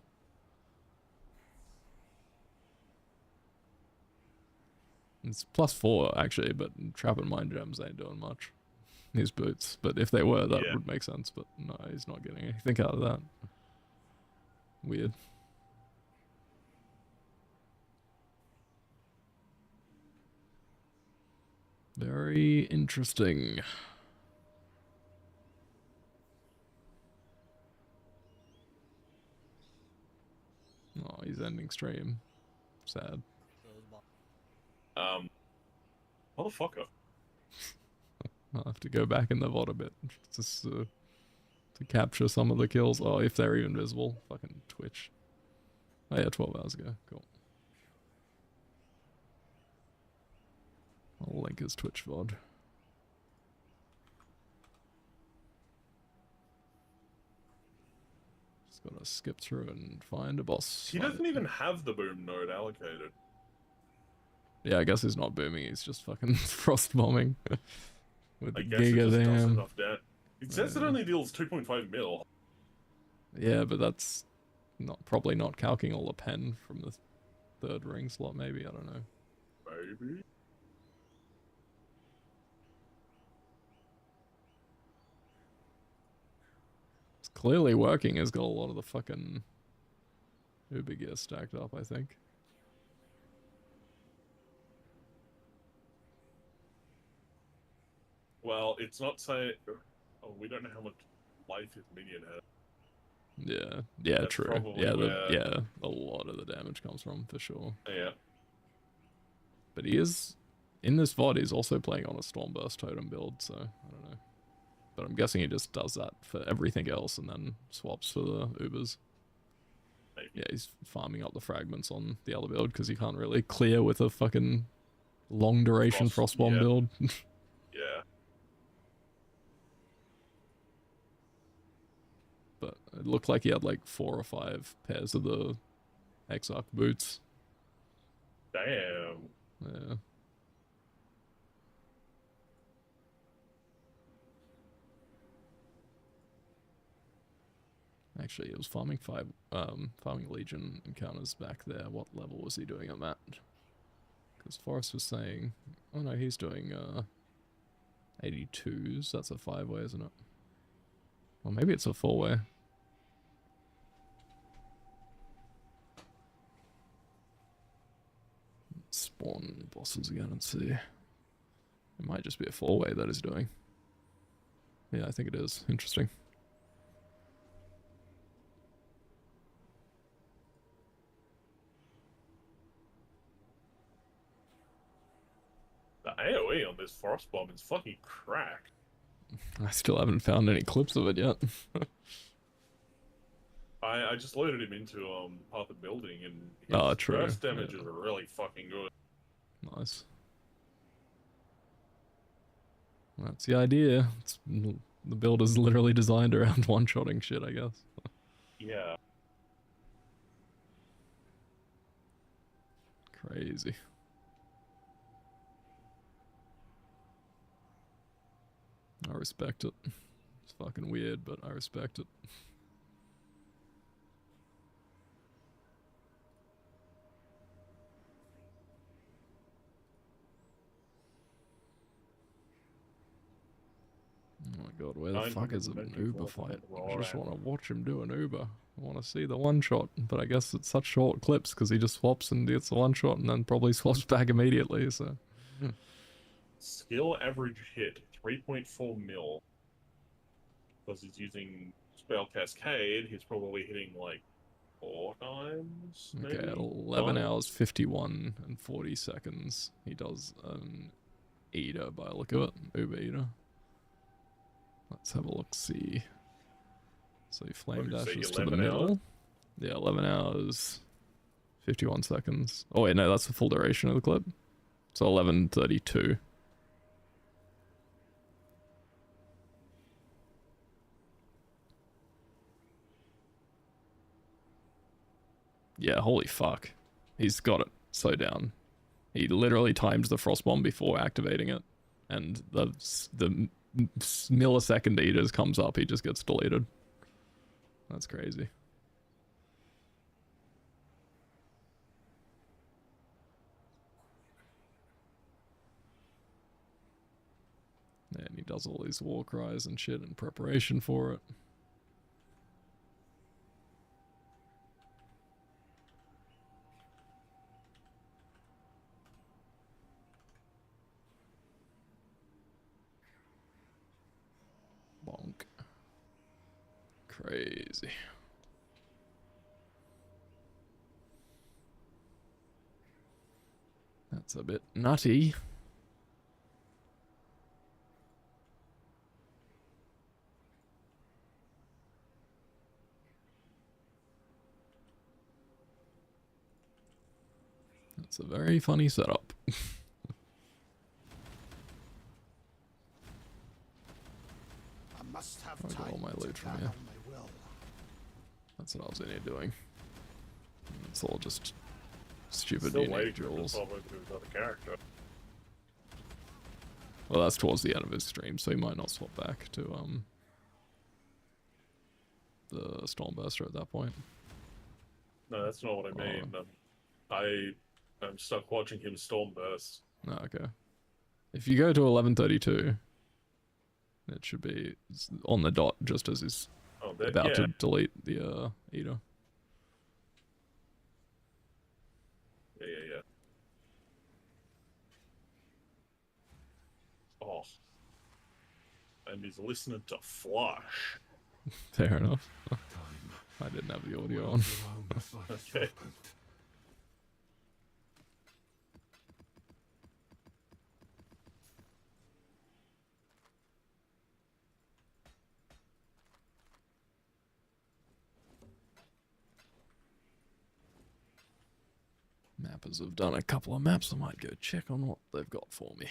It's +4 actually, but Trap and Mind Gems ain't doing much. His boots, but if they were, that
Yeah.
would make sense. But no, he's not getting anything out of that. Weird. Very interesting. Oh, he's ending stream. Sad.
Motherfucker.
I'll have to go back in the VOD a bit just to capture some of the kills. Oh, if they're even visible. Fucking Twitch. Oh yeah, 12 hours ago. Cool. I'll link his Twitch VOD. Just gotta skip through and find a boss.
He
fight.
doesn't even have the boom node allocated.
Yeah, I guess he's not booming, he's just fucking frost bombing. With
I
the
guess it just does
Giga
enough damage. It says it only deals 2.5 mil.
Yeah, but that's probably not calcing all the pen from the 3rd ring slot, maybe, I don't know.
Maybe.
It's clearly working, has got a lot of the fucking Uber gear stacked up, I think.
Well, it's not saying... Oh, we don't know how much life his minion has.
Yeah,
That's
true.
probably
Yeah,
where-
a lot of the damage comes from, for sure.
Yeah.
But he is, in this VOD, he's also playing on a Stormburst totem build, so I don't know. But I'm guessing he just does that for everything else and then swaps for the Ubers.
Maybe.
Yeah, he's farming up the fragments on the other build because he can't really clear with a fucking long duration Frostbomb
yeah.
build.
Yeah.
But it looked like he had like 4 or 5 pairs of the Exarch boots.
Damn.
Yeah. Actually, it was farming Legion encounters back there. What level was he doing on that? Because Forrest was saying, oh no, he's doing 82s. That's a 5-way, isn't it? Or maybe it's a 4-way. Spawn bosses again and see. It might just be a 4-way that he's doing. Yeah, I think it is. Interesting.
AoE on this frost bomb is fucking crack.
I still haven't found any clips of it yet.
I just loaded him into part of the building, and his
Oh, true.
burst damage
Yeah.
is really fucking good.
Nice. That's the idea. The build is literally designed around one-shotting shit, I guess.
Yeah.
Crazy. I respect it. It's fucking weird, but I respect it. Oh my god, where the fuck is an Uber fight? I just want to watch him do an Uber. I want to see the one shot, but I guess it's such short clips because he just swaps and gets the one shot and then probably swaps back immediately, so.
Skill average hit 3.4 mil. Because he's using Spell Cascade, he's probably hitting like 4 times. Maybe?
Okay, at 11 hours, 51 and 40 seconds, he does an Eater by the look of it. Uber Eater. Let's have a look, see. So he flame dashes to the middle.
Hours?
Yeah, 11 hours, 51 seconds. Oh wait, no, that's the full duration of the clip. So 11:32. Yeah, holy fuck. He's got it so down. He literally times the frost bomb before activating it. And the millisecond eaters comes up, he just gets deleted. That's crazy. And he does all these war cries and shit in preparation for it. Bonk. Crazy. That's a bit nutty. That's a very funny setup.
I must have
I got
time
all my loot
to
from
gather
here.
my will.
That's what I was in here doing. It's all just stupid
Still
unique
waiting for him to
jewels.
swap over to his other character.
Well, that's towards the end of his stream, so he might not swap back to the Stormburster at that point.
No, that's not what I mean. I am stuck watching him Stormburst.
Oh, okay. If you go to 11:32, it should be on the dot just as he's about to delete the Eater.
Yeah. Oh. And he's listening to Flush.
Fair enough. I didn't have the audio on.
Okay.
Mappers have done a couple of maps. I might go check on what they've got for me.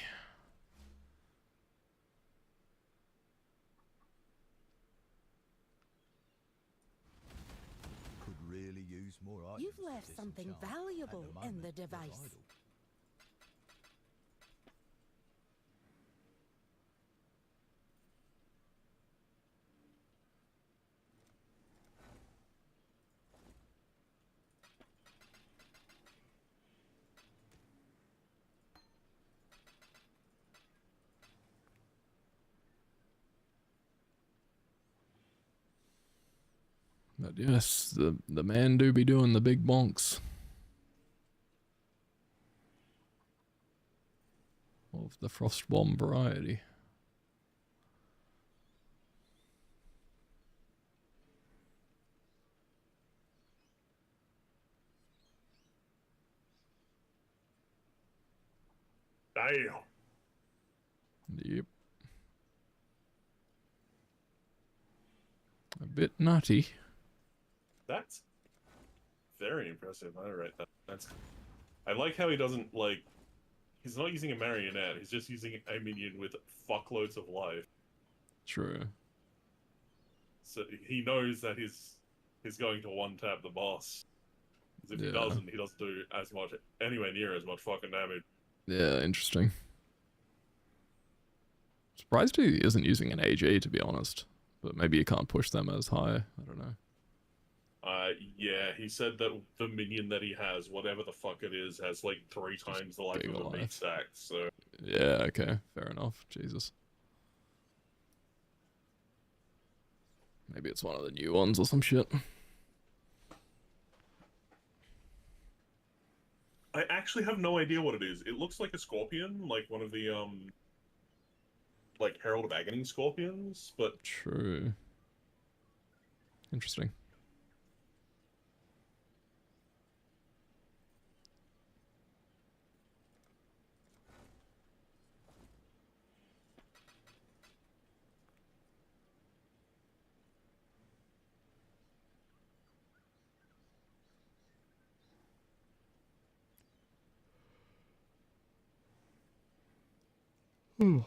Could really use more items.
You've left something valuable in the device.
But yes, the man do be doing the big bonks. Of the frost bomb variety.
Damn.
Yep. A bit nutty.
That's very impressive. I rate that. I like how he doesn't like. He's not using a marionette. He's just using a minion with fuckloads of life.
True.
So he knows that he's going to one tap the boss. Because if he doesn't do as much, anywhere near as much fucking damage.
Yeah, interesting. Surprised he isn't using an AG, to be honest. But maybe you can't push them as high. I don't know.
Yeah, he said that the minion that he has, whatever the fuck it is, has like 3 times the life of a meat stack, so...
Yeah, okay. Fair enough. Jesus. Maybe it's one of the new ones or some shit.
I actually have no idea what it is. It looks like a scorpion, like one of the, like Herald of Agony scorpions, but...
True. Interesting. Hmm.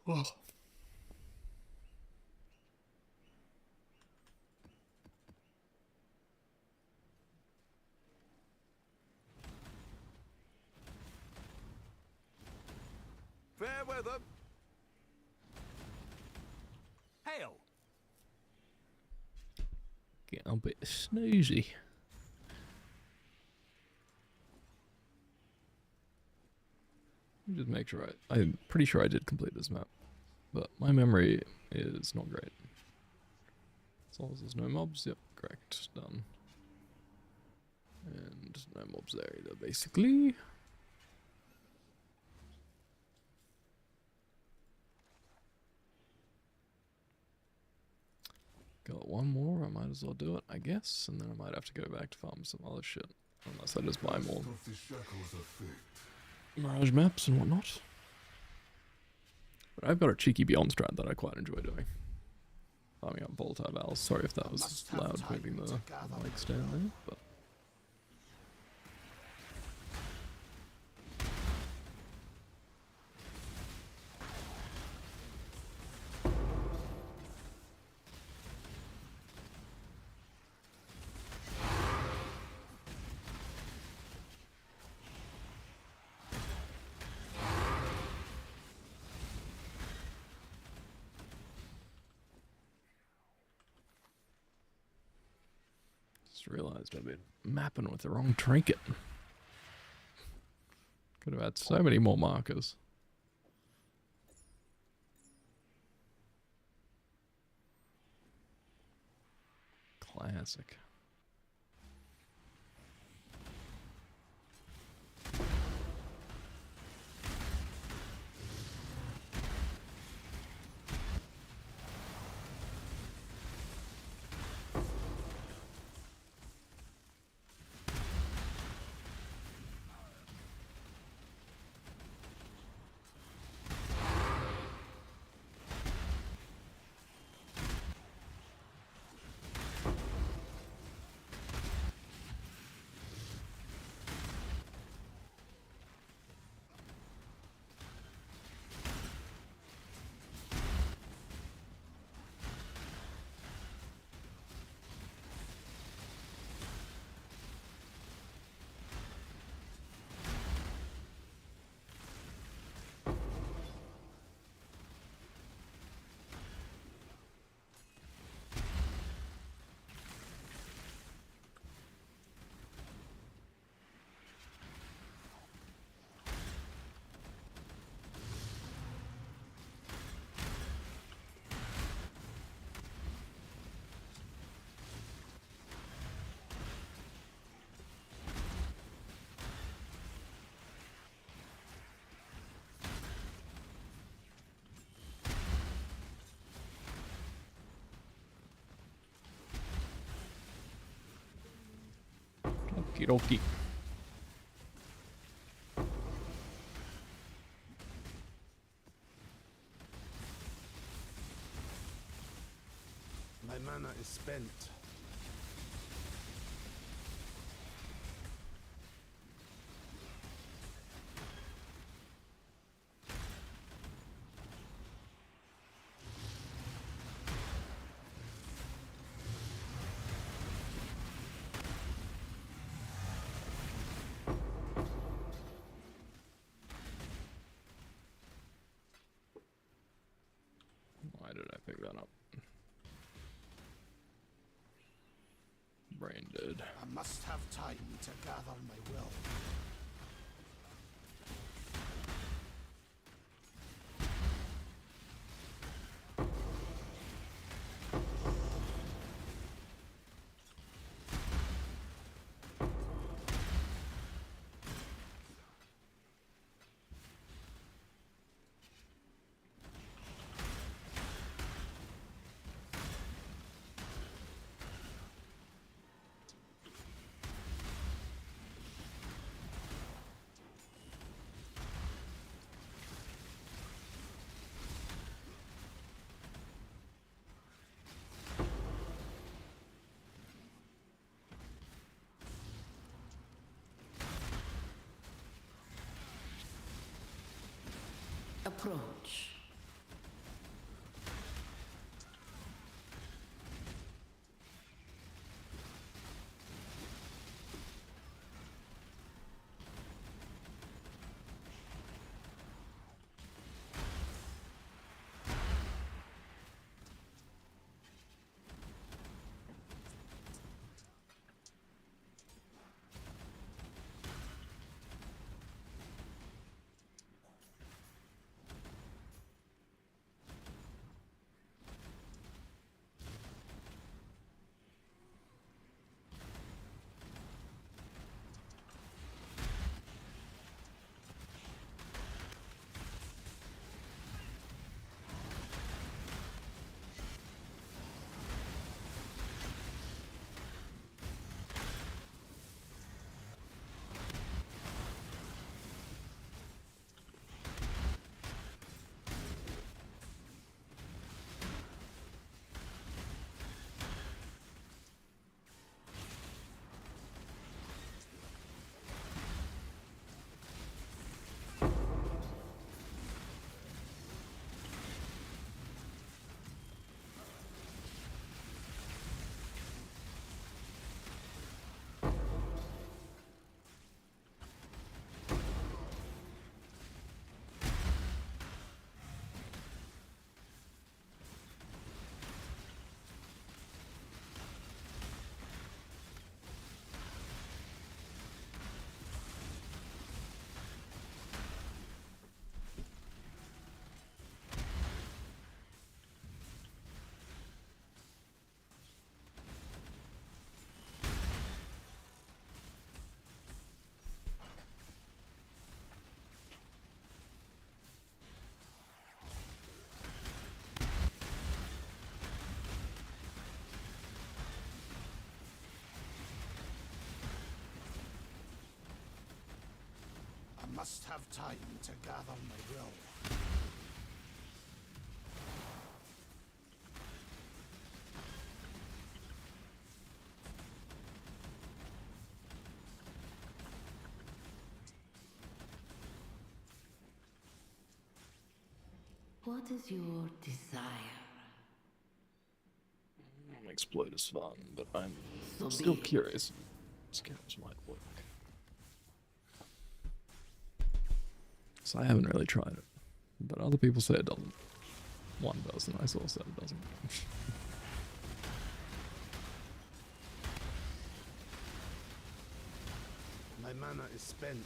Oh.
Fair weather.
Hey,
Exile.
Get a bit snoozy. Let me just make sure I'm pretty sure I did complete this map, but my memory is not great. As long as there's no mobs, yep, correct, done. And no mobs there either, basically. Got one more, I might as well do it, I guess, and then I might have to go back to farm some other shit, unless I just buy more
Of the shackles of fate.
Mirage maps and whatnot. But I've got a cheeky Beyond strat that I quite enjoy doing. Farming up volatile valves. Sorry if that was loud moving the mic stand there, but just realized I've been mapping with the wrong trinket. Could have had so many more markers. Classic. Okie dokie.
My mana is spent.
Why did I pick that up? Brain dead.
I must have time to gather my will.
Approach.
must have time to gather my will.
What is your desire?
Exploit is fun, but I'm
So
still
be it.
curious. Scavenge might work. So I haven't really tried it, but other people say it doesn't. One person I saw said it doesn't.
My mana is spent.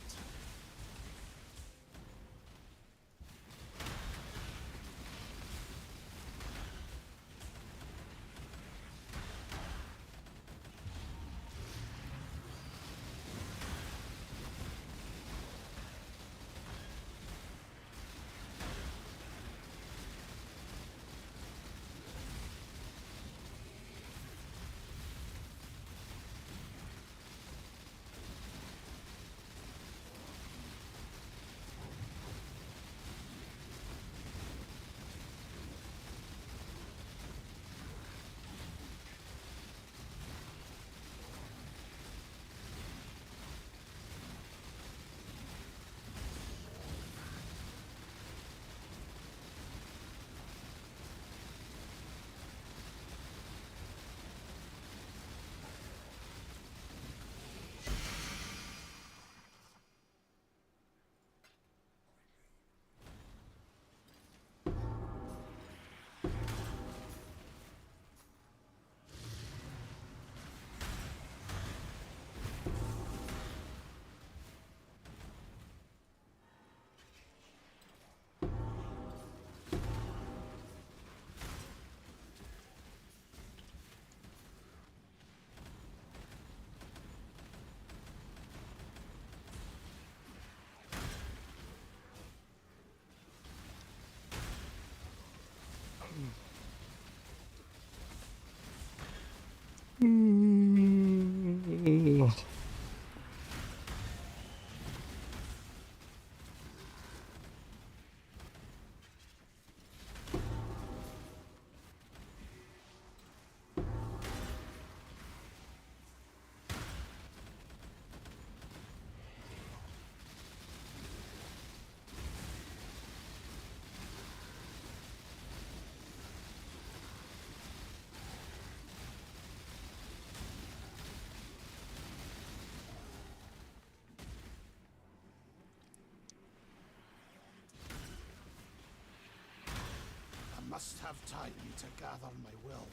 I must have time to gather my will.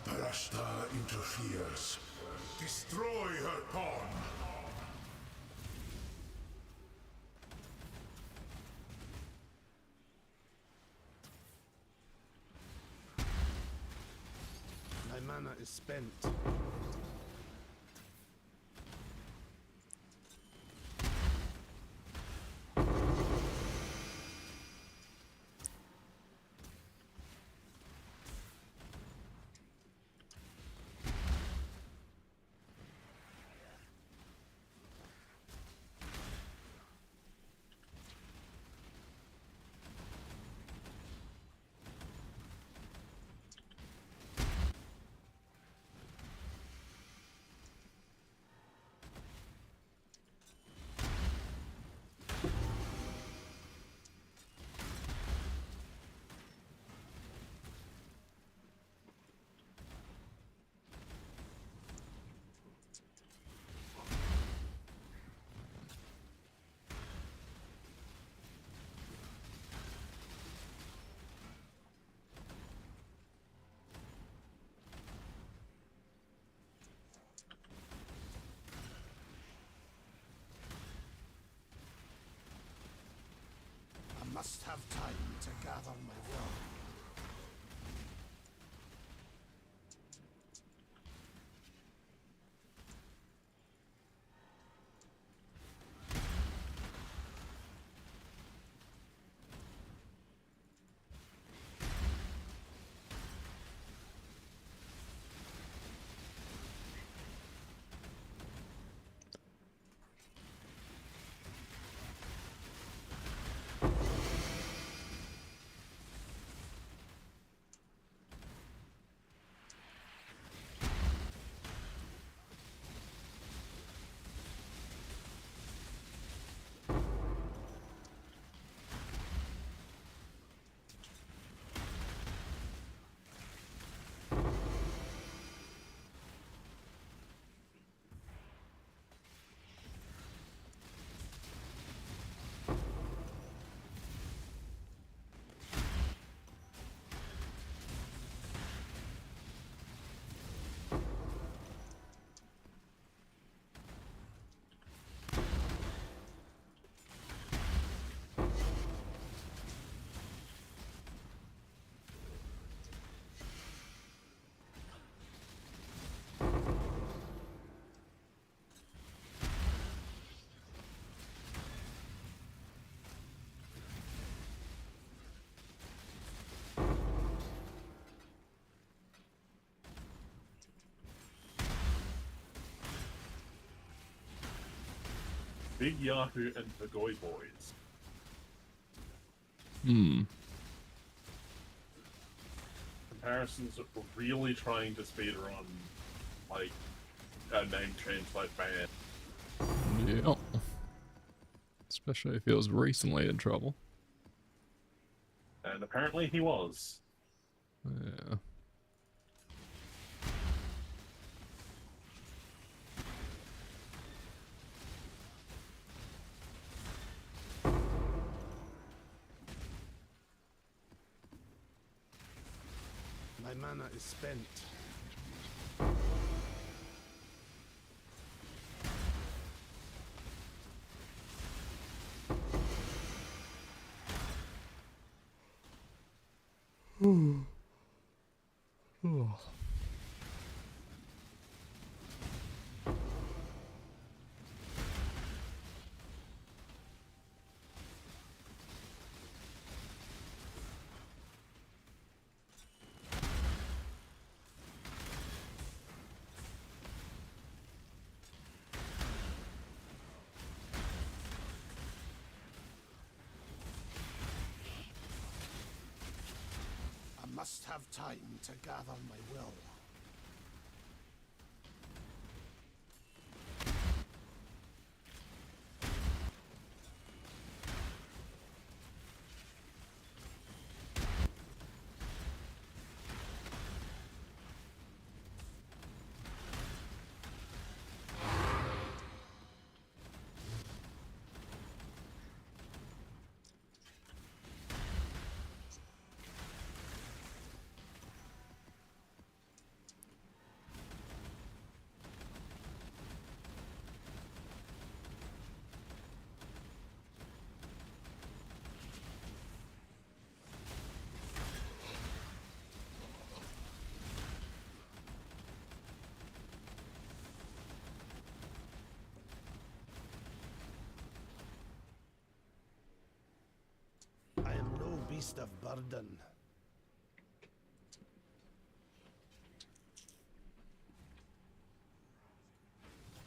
Rashta interferes. Destroy her pawn! mana is spent. I must have time to gather my will.
Big Yahoo and the Goy Boys. Comparisons are really trying to speedrun, like, a name change like band.
Yeah. Especially if he was recently in trouble.
And apparently he was.
Yeah.
My mana is spent. I must have time to gather my will. beast of burden.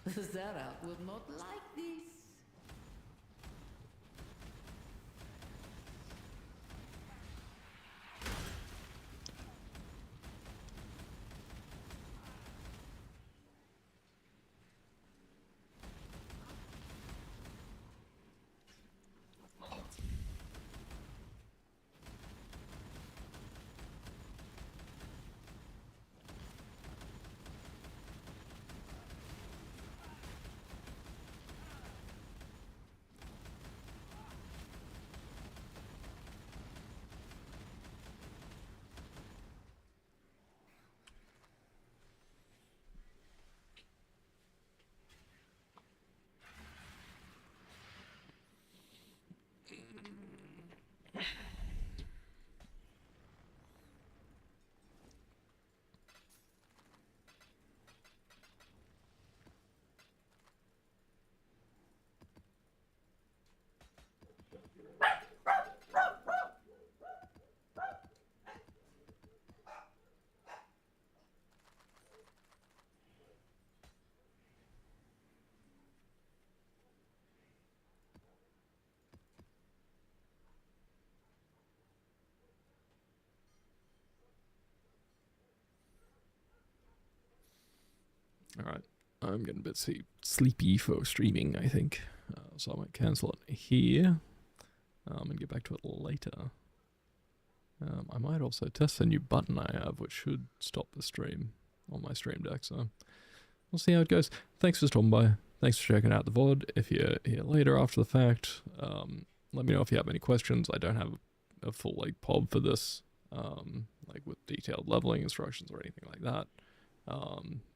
Zara would not like this.
Alright, I'm getting a bit sleepy for streaming, I think. So I might cancel it here and get back to it later. I might also test a new button I have, which should stop the stream on my stream deck, so we'll see how it goes. Thanks for stopping by. Thanks for checking out the VOD. If you're here later after the fact, let me know if you have any questions. I don't have a full POB for this, like with detailed leveling instructions or anything like that.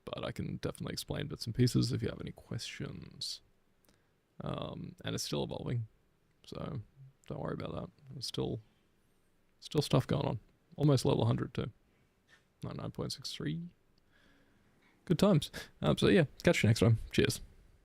But I can definitely explain bits and pieces if you have any questions. And it's still evolving, so don't worry about that. There's still stuff going on. Almost level 100 too. 99.63. Good times. So yeah, catch you next time. Cheers.